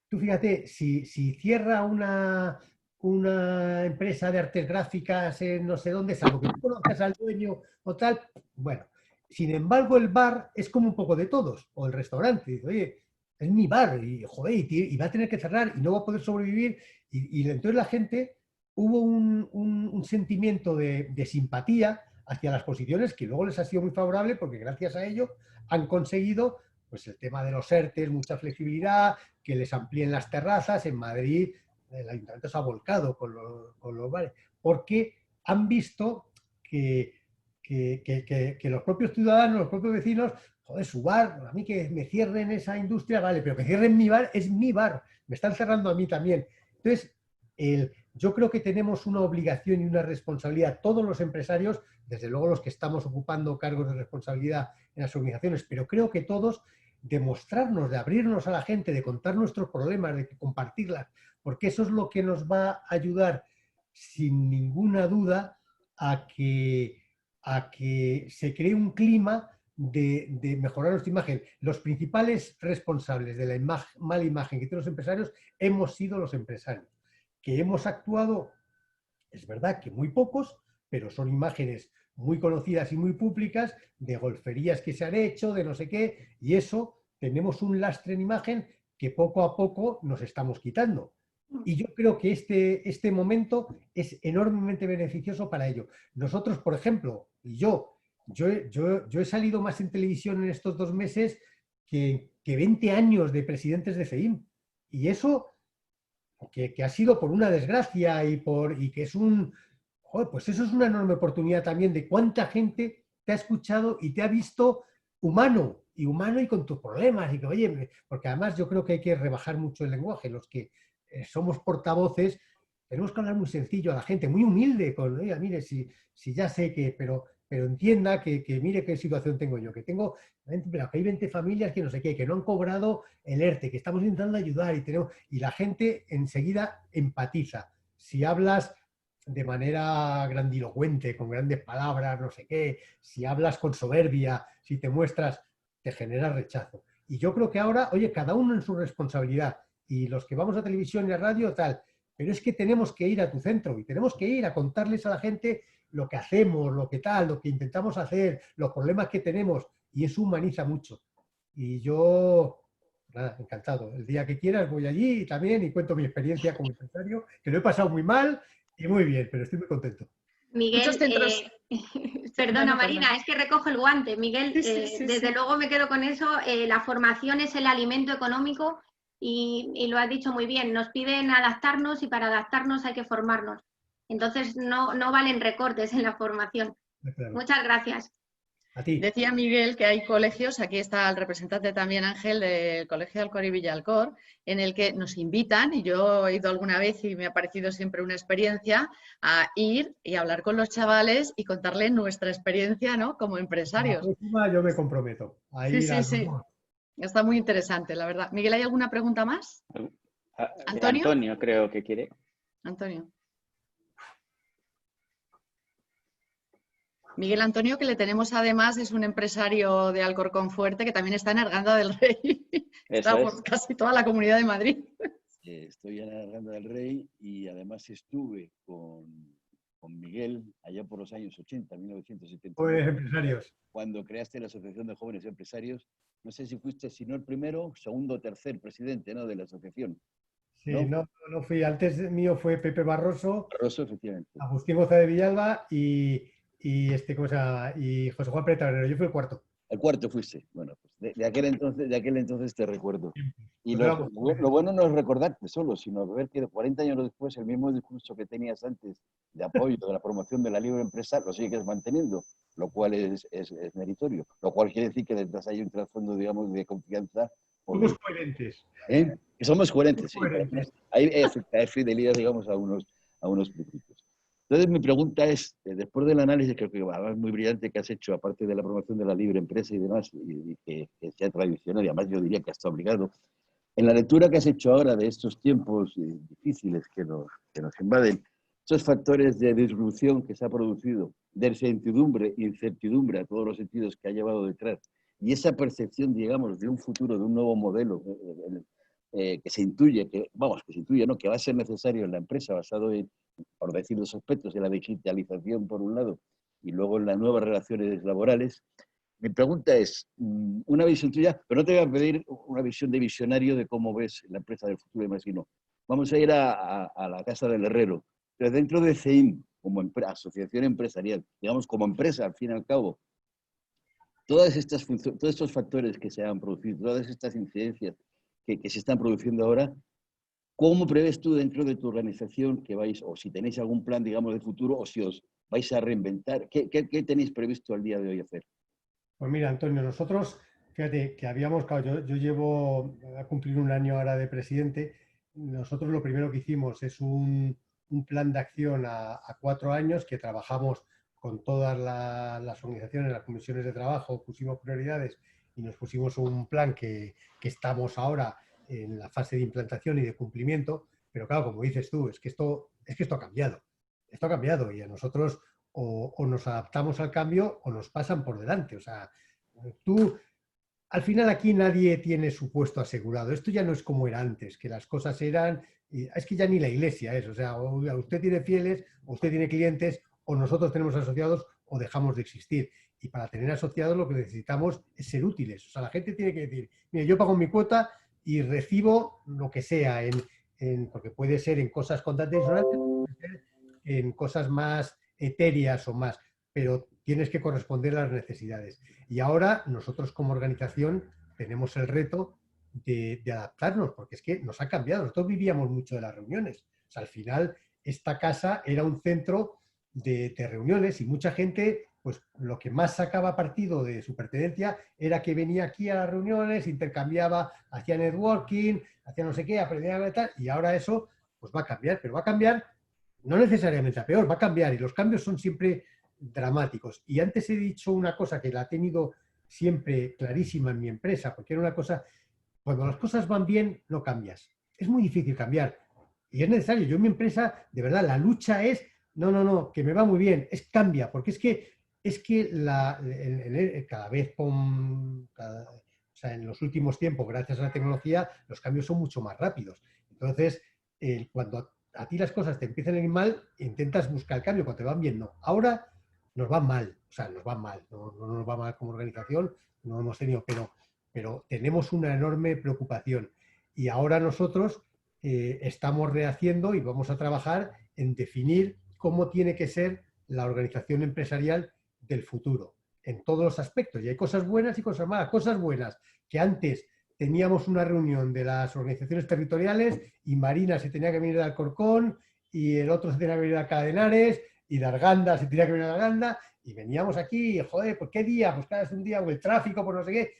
tú fíjate, si cierra una empresa de artes gráficas en no sé dónde, salvo que tú conozcas al dueño o tal, bueno, sin embargo el bar es como un poco de todos, o el restaurante, dice, oye, es mi bar, y joder, y va a tener que cerrar y no va a poder sobrevivir, y entonces la gente, hubo un sentimiento de simpatía hacia las posiciones que luego les ha sido muy favorable, porque gracias a ello han conseguido pues el tema de los ERTES, mucha flexibilidad, que les amplíen las terrazas. En Madrid el ayuntamiento se ha volcado con los bares, porque han visto que los propios ciudadanos, los propios vecinos, joder, su bar, a mí que me cierren esa industria, vale, pero que cierren mi bar, es mi bar, me están cerrando a mí también. Entonces, yo creo que tenemos una obligación y una responsabilidad, todos los empresarios, desde luego los que estamos ocupando cargos de responsabilidad en las organizaciones, pero creo que todos, de mostrarnos, de abrirnos a la gente, de contar nuestros problemas, de compartirlas, porque eso es lo que nos va a ayudar sin ninguna duda a que se cree un clima de mejorar nuestra imagen. Los principales responsables de la mala imagen que tienen los empresarios hemos sido los empresarios, que hemos actuado, es verdad que muy pocos, pero son imágenes muy conocidas y muy públicas de golferías que se han hecho, de no sé qué, y eso tenemos un lastre en imagen que poco a poco nos estamos quitando. Y yo creo que este momento es enormemente beneficioso para ello. Nosotros, por ejemplo, y yo he salido más en televisión en estos 2 meses que 20 años de presidentes de FEIM. Y eso, que ha sido por una desgracia y que es pues eso es una enorme oportunidad también de cuánta gente te ha escuchado y te ha visto humano y con tus problemas. Y que, oye, porque además yo creo que hay que rebajar mucho el lenguaje. Los que somos portavoces, tenemos que hablar muy sencillo a la gente, muy humilde, oiga, mire, si ya sé que, pero entienda que mire qué situación tengo yo, que hay 20 familias que no sé qué, que no han cobrado el ERTE, que estamos intentando ayudar y la gente enseguida empatiza. Si hablas de manera grandilocuente, con grandes palabras, no sé qué, si hablas con soberbia, si te muestras, te genera rechazo. Y yo creo que ahora, oye, cada uno en su responsabilidad, y los que vamos a televisión y a radio, tal, pero es que tenemos que ir a tu centro y tenemos que ir a contarles a la gente lo que hacemos, lo que tal, lo que intentamos hacer, los problemas que tenemos, y eso humaniza mucho. Y yo, nada, encantado. El día que quieras voy allí también y cuento mi experiencia como empresario, que lo he pasado muy mal y muy bien, pero estoy muy contento. Miguel, Muchos centros... perdona Marina, es que recojo el guante. Miguel, desde luego me quedo con eso. La formación es el alimento económico y lo has dicho muy bien. Nos piden adaptarnos y para adaptarnos hay que formarnos. Entonces no valen recortes en la formación. Claro. Muchas gracias. A ti. Decía Miguel que hay colegios, aquí está el representante también Ángel del Colegio Alcor y Villalcor, en el que nos invitan, y yo he ido alguna vez y me ha parecido siempre una experiencia, a ir y hablar con los chavales y contarles nuestra experiencia, ¿no?, como empresarios. La próxima yo me comprometo a ir a... Sí. Está muy interesante, la verdad. Miguel, ¿hay alguna pregunta más? ¿Antonio? Antonio creo que quiere. Antonio. Miguel Antonio, que le tenemos además, es un empresario de Alcorcón Fuerte que también está en Arganda del Rey. Estamos casi toda la Comunidad de Madrid. Estoy en Arganda del Rey y además estuve con Miguel allá por los años 80, 1970. Jóvenes empresarios. Cuando creaste la Asociación de Jóvenes Empresarios. No sé si fuiste, si no el primero, segundo o tercer presidente, ¿no?, de la asociación. Sí, ¿no? no fui. Antes mío fue Pepe Barroso, Barroso, efectivamente. Agustín González de Villalba ¿cómo se llama? Y José Juan Pérez Taberner. Yo fui el cuarto. Al cuarto fuiste. Bueno, pues de aquel entonces te recuerdo. Y Pues éramos lo bueno no es recordarte solo, sino ver que 40 años después el mismo discurso que tenías antes de apoyo, de la promoción de la libre empresa, lo sigues manteniendo, lo cual es meritorio. Lo cual quiere decir que detrás hay un trasfondo, digamos, de confianza. somos coherentes. Que somos coherentes, sí. Coherentes. Hay fidelidad, digamos, a unos principios. Entonces, mi pregunta es, después del análisis, creo que además muy brillante que has hecho, aparte de la promoción de la libre empresa y demás, y que sea tradicional, y además yo diría que hasta obligado, en la lectura que has hecho ahora de estos tiempos difíciles que nos invaden, esos factores de disrupción que se ha producido, de incertidumbre a todos los sentidos que ha llevado detrás, y esa percepción, digamos, de un futuro, de un nuevo modelo que se intuye, ¿no? Que va a ser necesario en la empresa, basado en, por decir los aspectos, de la digitalización por un lado, y luego en las nuevas relaciones laborales. Mi pregunta es, una visión tuya, pero no te voy a pedir una visión de visionario de cómo ves la empresa del futuro, imagino. Vamos a ir a la casa del herrero. Pero dentro de CEIM, como asociación empresarial, digamos como empresa, al fin y al cabo, todos estos factores que se han producido, todas estas incidencias que se están produciendo ahora, ¿cómo prevés tú dentro de tu organización que vais, o si tenéis algún plan, digamos, de futuro, o si os vais a reinventar? ¿Qué tenéis previsto al día de hoy hacer? Pues mira, Antonio, nosotros, fíjate, que habíamos, claro, yo llevo a cumplir un año ahora de presidente. Nosotros lo primero que hicimos es un plan de acción a 4 años que trabajamos con todas las organizaciones, las comisiones de trabajo, pusimos prioridades y nos pusimos un plan que estamos ahora en la fase de implantación y de cumplimiento. Pero claro, como dices tú, es que esto ha cambiado. Esto ha cambiado y a nosotros o nos adaptamos al cambio o nos pasan por delante. O sea, tú, al final aquí nadie tiene su puesto asegurado. Esto ya no es como era antes, que las cosas eran, es que ya ni la iglesia es, o sea, o usted tiene fieles, o usted tiene clientes, o nosotros tenemos asociados, o dejamos de existir. Y para tener asociados lo que necesitamos es ser útiles. O sea, la gente tiene que decir, mire, yo pago mi cuota y recibo lo que sea, porque puede ser en cosas contantes, puede ser en cosas más etéreas o más, pero tienes que corresponder a las necesidades. Y ahora nosotros como organización tenemos el reto de adaptarnos, porque es que nos ha cambiado. Nosotros vivíamos mucho de las reuniones. O sea, al final esta casa era un centro de reuniones y mucha gente, pues lo que más sacaba partido de su pertenencia era que venía aquí a las reuniones, intercambiaba, hacía networking, hacía no sé qué, aprendía a tal, y ahora eso pues va a cambiar, pero va a cambiar no necesariamente a peor, va a cambiar y los cambios son siempre dramáticos. Y antes he dicho una cosa que la he tenido siempre clarísima en mi empresa, porque era una cosa, cuando las cosas van bien, no cambias. Es muy difícil cambiar y es necesario. Yo en mi empresa, de verdad, la lucha es, no, que me va muy bien, es cambia, porque es que cada vez o sea, en los últimos tiempos, gracias a la tecnología, los cambios son mucho más rápidos. Entonces, cuando a ti las cosas te empiezan a ir mal, intentas buscar el cambio, cuando te van bien, no. Ahora nos van mal, o sea, nos van mal, no nos va mal como organización, no hemos tenido, pero tenemos una enorme preocupación. Y ahora nosotros estamos rehaciendo y vamos a trabajar en definir cómo tiene que ser la organización empresarial del futuro, en todos los aspectos. Y hay cosas buenas y cosas malas. Cosas buenas, que antes teníamos una reunión de las organizaciones territoriales y Marina se tenía que venir de Alcorcón y el otro se tenía que venir a Cadenares y de Arganda se tenía que venir a Arganda y veníamos aquí, y, joder, ¿por qué día? Pues cada vez un día o el tráfico, por no sé qué.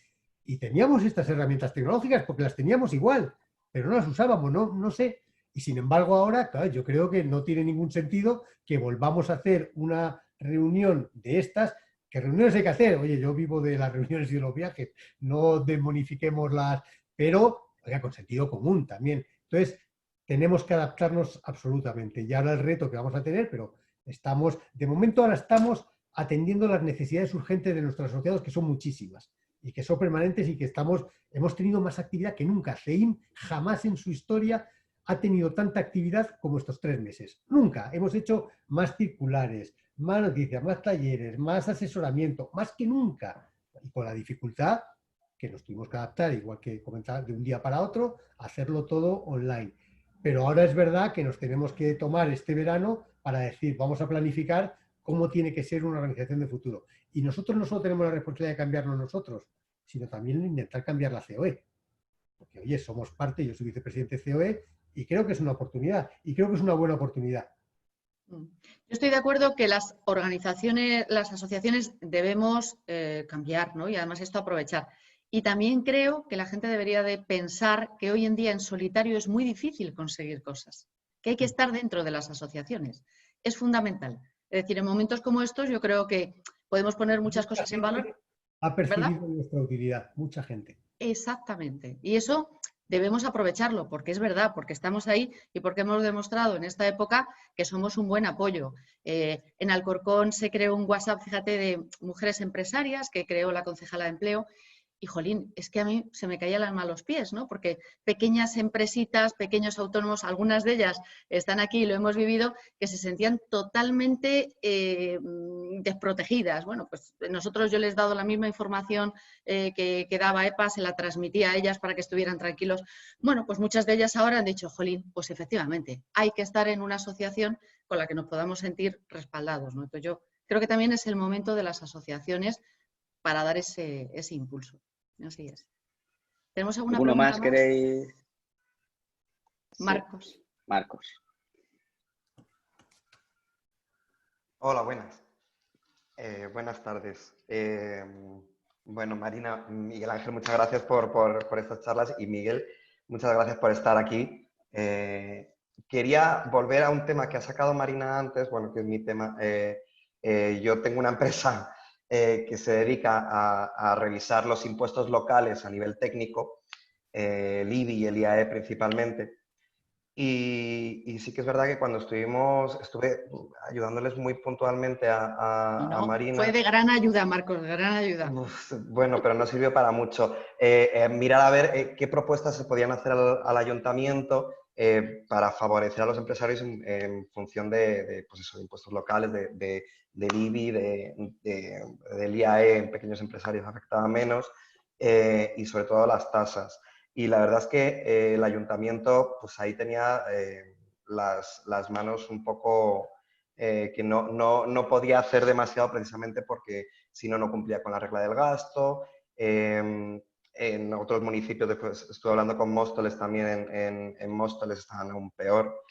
Y teníamos estas herramientas tecnológicas porque las teníamos igual, pero no las usábamos, no sé. Y sin embargo ahora, claro, yo creo que no tiene ningún sentido que volvamos a hacer una reunión de estas. ¿Qué reuniones hay que hacer? Oye, yo vivo de las reuniones y de los viajes, no demonifiquemos pero oiga, con sentido común también. Entonces, tenemos que adaptarnos absolutamente. Y ahora el reto que vamos a tener, pero de momento ahora estamos atendiendo las necesidades urgentes de nuestros asociados, que son muchísimas y que son permanentes y que hemos tenido más actividad que nunca. CEIM jamás en su historia ha tenido tanta actividad como estos 3 meses. Nunca. Hemos hecho más circulares, más noticias, más talleres, más asesoramiento, más que nunca. Y con la dificultad que nos tuvimos que adaptar, igual que comentaba, de un día para otro, hacerlo todo online. Pero ahora es verdad que nos tenemos que tomar este verano para decir, vamos a planificar cómo tiene que ser una organización de futuro. Y nosotros no solo tenemos la responsabilidad de cambiarlo nosotros, sino también intentar cambiar la COE. Porque, oye, somos parte, yo soy vicepresidente de COE, y creo que es una oportunidad, y creo que es una buena oportunidad. Yo estoy de acuerdo que las organizaciones, las asociaciones debemos cambiar, ¿no? Y además esto aprovechar. Y también creo que la gente debería de pensar que hoy en día en solitario es muy difícil conseguir cosas, que hay que estar dentro de las asociaciones. Es fundamental. Es decir, en momentos como estos yo creo que podemos poner muchas cosas en valor. Ha percibido ¿Verdad? nuestra utilidad, mucha gente. Exactamente. Y eso debemos aprovecharlo, porque es verdad, porque estamos ahí y porque hemos demostrado en esta época que somos un buen apoyo. En Alcorcón se creó un WhatsApp, fíjate, de mujeres empresarias que creó la concejala de Empleo. Y, jolín, es que a mí se me caía el alma a los pies, ¿no? Porque pequeñas empresitas, pequeños autónomos, algunas de ellas están aquí y lo hemos vivido, que se sentían totalmente desprotegidas. Bueno, pues nosotros yo les he dado la misma información que daba EPA, se la transmitía a ellas para que estuvieran tranquilos. Bueno, pues muchas de ellas ahora han dicho, jolín, pues efectivamente, hay que estar en una asociación con la que nos podamos sentir respaldados, ¿no? Entonces yo creo que también es el momento de las asociaciones para dar ese impulso. Así es. ¿Tenemos alguna ¿Alguno pregunta más queréis? Marcos. Sí. Marcos. Hola, buenas. Buenas tardes. Bueno, Marina, Miguel Ángel, muchas gracias por estas charlas y Miguel, muchas gracias por estar aquí. Quería volver a un tema que ha sacado Marina antes, bueno, que es mi tema. Yo tengo una empresa que se dedica a revisar los impuestos locales a nivel técnico, el IBI y el IAE principalmente. Y sí que es verdad que cuando estuve ayudándoles muy puntualmente a Marina. Fue de gran ayuda, Marcos, de gran ayuda. Bueno, pero no sirvió para mucho. Mirar a ver qué propuestas se podían hacer al ayuntamiento para favorecer a los empresarios en función de pues eso, de impuestos locales, del IBI, del IAE, en pequeños empresarios afectaba menos, y sobre todo las tasas. Y la verdad es que el ayuntamiento, pues ahí tenía las manos un poco que no podía hacer demasiado precisamente porque si no, no cumplía con la regla del gasto. En otros municipios, después estuve hablando con Móstoles también, en Móstoles estaban aún peor.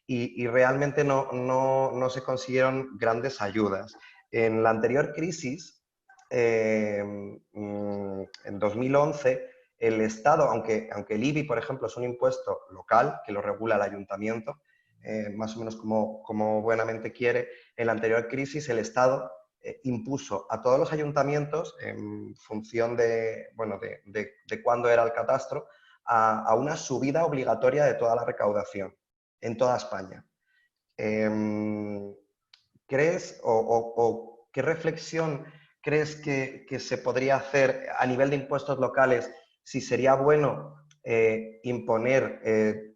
Y realmente no se consiguieron grandes ayudas. En la anterior crisis, en 2011, el Estado, aunque el IBI, por ejemplo, es un impuesto local que lo regula el ayuntamiento, más o menos como buenamente quiere, en la anterior crisis el Estado impuso a todos los ayuntamientos, en función de cuándo era el catastro, a una subida obligatoria de toda la recaudación en toda España. ¿Crees o qué reflexión crees que se podría hacer a nivel de impuestos locales, si sería bueno imponer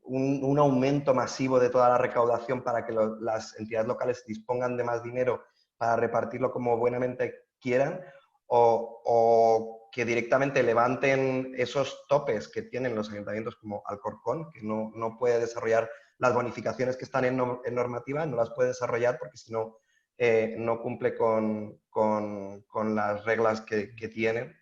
un aumento masivo de toda la recaudación para que las entidades locales dispongan de más dinero para repartirlo como buenamente quieran, o que directamente levanten esos topes que tienen los ayuntamientos como Alcorcón, que no puede desarrollar las bonificaciones que están en normativa, no las puede desarrollar porque si no, no cumple con las reglas que tienen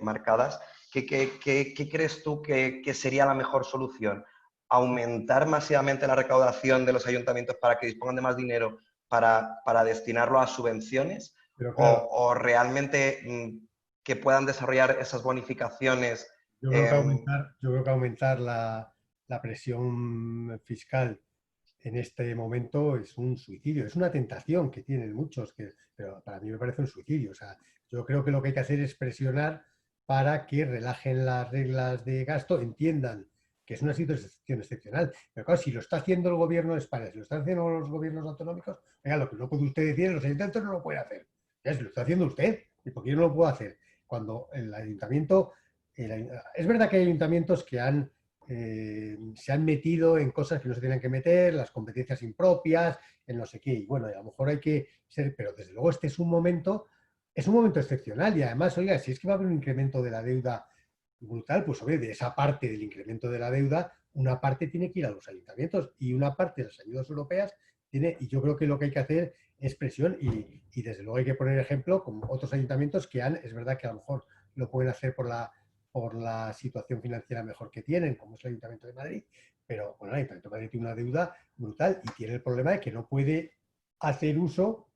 marcadas? ¿Qué crees tú que sería la mejor solución? ¿Aumentar masivamente la recaudación de los ayuntamientos para que dispongan de más dinero para destinarlo a subvenciones? Pero claro, o realmente que puedan desarrollar esas bonificaciones? Yo creo que aumentar la presión fiscal en este momento es un suicidio, es una tentación que tienen muchos, pero para mí me parece un suicidio. O sea, yo creo que lo que hay que hacer es presionar para que relajen las reglas de gasto, entiendan que es una situación excepcional. Pero claro, si lo está haciendo el gobierno de España, si lo están haciendo los gobiernos autonómicos, oiga, lo que no puede usted decir, los ayuntamientos no lo puede hacer. Ya, si lo está haciendo usted, ¿y por qué no lo puede hacer? Cuando el ayuntamiento... Es verdad que hay ayuntamientos que se han metido en cosas que no se tienen que meter, las competencias impropias, en no sé qué. Y bueno, a lo mejor hay que ser, pero desde luego este es un momento excepcional. Y además, oiga, si es que va a haber un incremento de la deuda brutal, pues oye, de esa parte del incremento de la deuda, una parte tiene que ir a los ayuntamientos y una parte de las ayudas europeas tiene, y yo creo que lo que hay que hacer es presión y desde luego hay que poner ejemplo con otros ayuntamientos que es verdad que a lo mejor lo pueden hacer por la situación financiera mejor que tienen, como es el Ayuntamiento de Madrid, pero bueno, el Ayuntamiento de Madrid tiene una deuda brutal y tiene el problema de que no puede hacer uso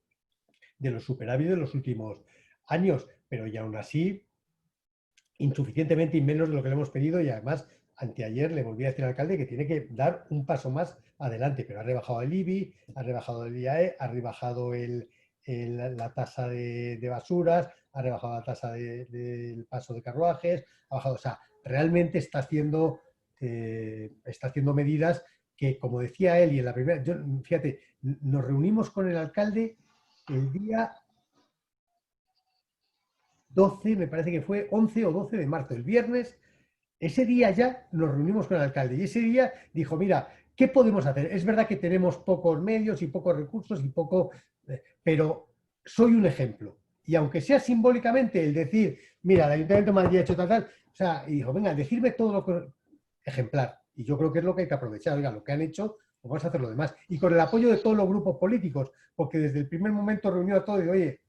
de los superávit de los últimos años, pero y aún así insuficientemente y menos de lo que le hemos pedido, y además anteayer le volví a decir al alcalde que tiene que dar un paso más adelante, pero ha rebajado el IBI, ha rebajado el IAE, ha rebajado la tasa de basuras, ha rebajado la tasa del paso de carruajes, ha bajado, o sea, realmente está haciendo medidas que, como decía él, y en la primera, fíjate, nos reunimos con el alcalde el día 12, me parece que fue 11 o 12 de marzo, el viernes. Ese día ya nos reunimos con el alcalde y ese día dijo, mira, ¿qué podemos hacer? Es verdad que tenemos pocos medios y pocos recursos pero soy un ejemplo. Y aunque sea simbólicamente el decir, mira, el Ayuntamiento de Madrid ha hecho tal, o sea, y dijo, venga, decirme todo lo que ejemplar. Y yo creo que es lo que hay que aprovechar. Oiga, lo que han hecho, pues vamos a hacer lo demás. Y con el apoyo de todos los grupos políticos, porque desde el primer momento reunió a todos y oye,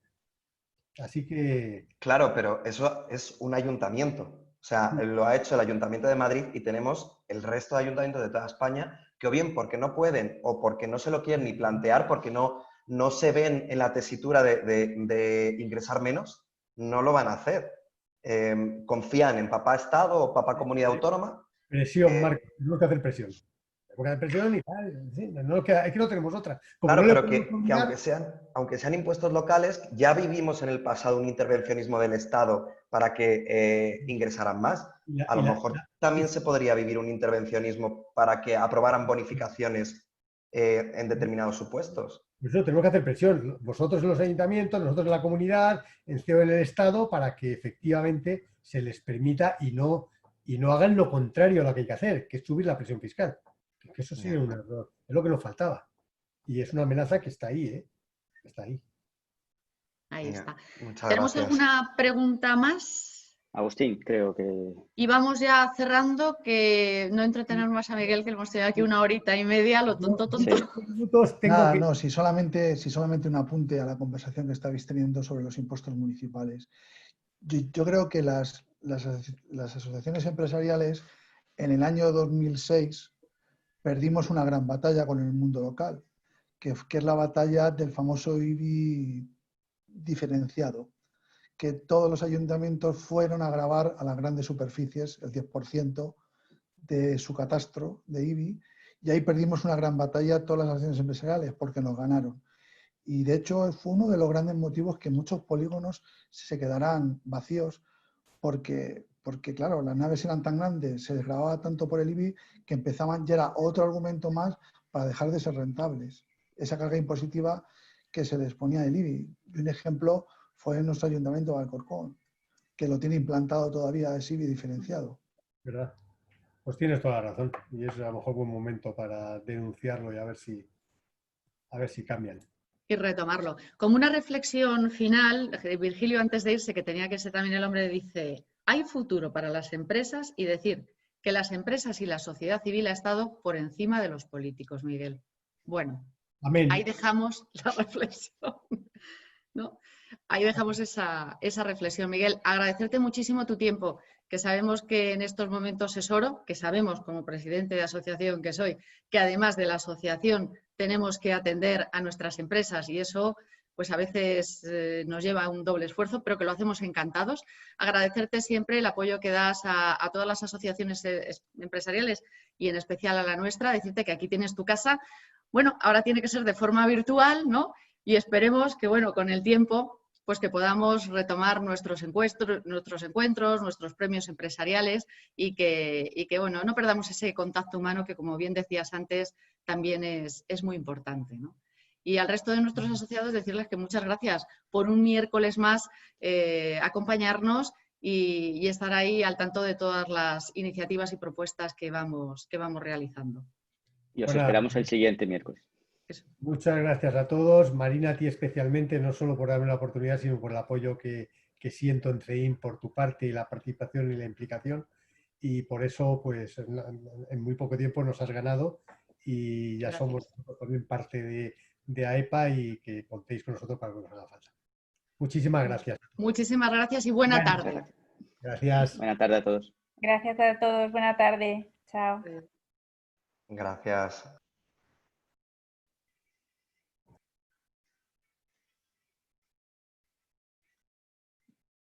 así que... Claro, pero eso es un ayuntamiento. O sea, lo ha hecho el Ayuntamiento de Madrid y tenemos el resto de ayuntamientos de toda España que o bien porque no pueden o porque no se lo quieren ni plantear, porque no se ven en la tesitura de ingresar menos, no lo van a hacer. Confían en papá Estado o papá Comunidad Autónoma. Presión, Marco, tenemos que hacer presión. Época de presión y tal, sí, es que no tenemos otra. Como claro, no pero que aunque sean impuestos locales, ya vivimos en el pasado un intervencionismo del Estado para que ingresaran más. A lo mejor también se podría vivir un intervencionismo para que aprobaran bonificaciones en determinados supuestos. Pues eso, tenemos que hacer presión. Vosotros en los ayuntamientos, nosotros en la comunidad, el CEO en el Estado, para que efectivamente se les permita y no hagan lo contrario a lo que hay que hacer, que es subir la presión fiscal. Que eso sí es un error. Es lo que nos faltaba. Y es una amenaza que está ahí, ¿eh? Está ahí. Ahí está. Muchas ¿Tenemos gracias. alguna pregunta más? Agustín, creo que... Y vamos ya cerrando, que no entretener más a Miguel, que hemos tenido aquí 1 horita y media, lo tonto. Sí. Nada, no, si solamente un apunte a la conversación que estabais teniendo sobre los impuestos municipales. Yo creo que las asociaciones empresariales en el año 2006 perdimos una gran batalla con el mundo local, que es la batalla del famoso IBI diferenciado, que todos los ayuntamientos fueron a gravar a las grandes superficies el 10% de su catastro de IBI, y ahí perdimos una gran batalla todas las asociaciones empresariales porque nos ganaron. Y de hecho fue uno de los grandes motivos que muchos polígonos se quedarán vacíos porque claro, las naves eran tan grandes, se les grababa tanto por el IBI que empezaban, ya era otro argumento más para dejar de ser rentables. Esa carga impositiva que se les ponía del IBI. Y un ejemplo fue en nuestro ayuntamiento de Alcorcón, que lo tiene implantado todavía ese IBI diferenciado. ¿Verdad? Pues tienes toda la razón. Y es a lo mejor buen momento para denunciarlo y a ver si cambian. Y retomarlo. Como una reflexión final, Virgilio, antes de irse, que tenía que ser también el hombre, dice, hay futuro para las empresas y decir que las empresas y la sociedad civil ha estado por encima de los políticos, Miguel. Bueno, amén. Ahí dejamos la reflexión, ¿no? Ahí dejamos esa reflexión, Miguel. Agradecerte muchísimo tu tiempo, que sabemos que en estos momentos es oro, que sabemos como presidente de asociación que soy, que además de la asociación tenemos que atender a nuestras empresas y eso pues a veces nos lleva a un doble esfuerzo, pero que lo hacemos encantados. Agradecerte siempre el apoyo que das a todas las asociaciones empresariales y en especial a la nuestra, decirte que aquí tienes tu casa. Bueno, ahora tiene que ser de forma virtual, ¿no? Y esperemos que, bueno, con el tiempo, pues que podamos retomar nuestros encuentros, nuestros premios empresariales y que, bueno, no perdamos ese contacto humano que, como bien decías antes, también es muy importante, ¿no? Y al resto de nuestros asociados decirles que muchas gracias por un miércoles más acompañarnos y estar ahí al tanto de todas las iniciativas y propuestas que vamos realizando. Y os esperamos el siguiente miércoles. Muchas gracias a todos. Marina, a ti especialmente, no solo por darme la oportunidad, sino por el apoyo que siento en CEIM por tu parte y la participación y la implicación. y por eso pues en muy poco tiempo nos has ganado y ya Gracias. somos también parte de AEPA y que contéis con nosotros para lo que nos haga falta. Muchísimas gracias. Muchísimas gracias y buena Bueno, tarde. Gracias. Buenas tardes a todos. Gracias a todos. Buena tarde. Chao. Gracias.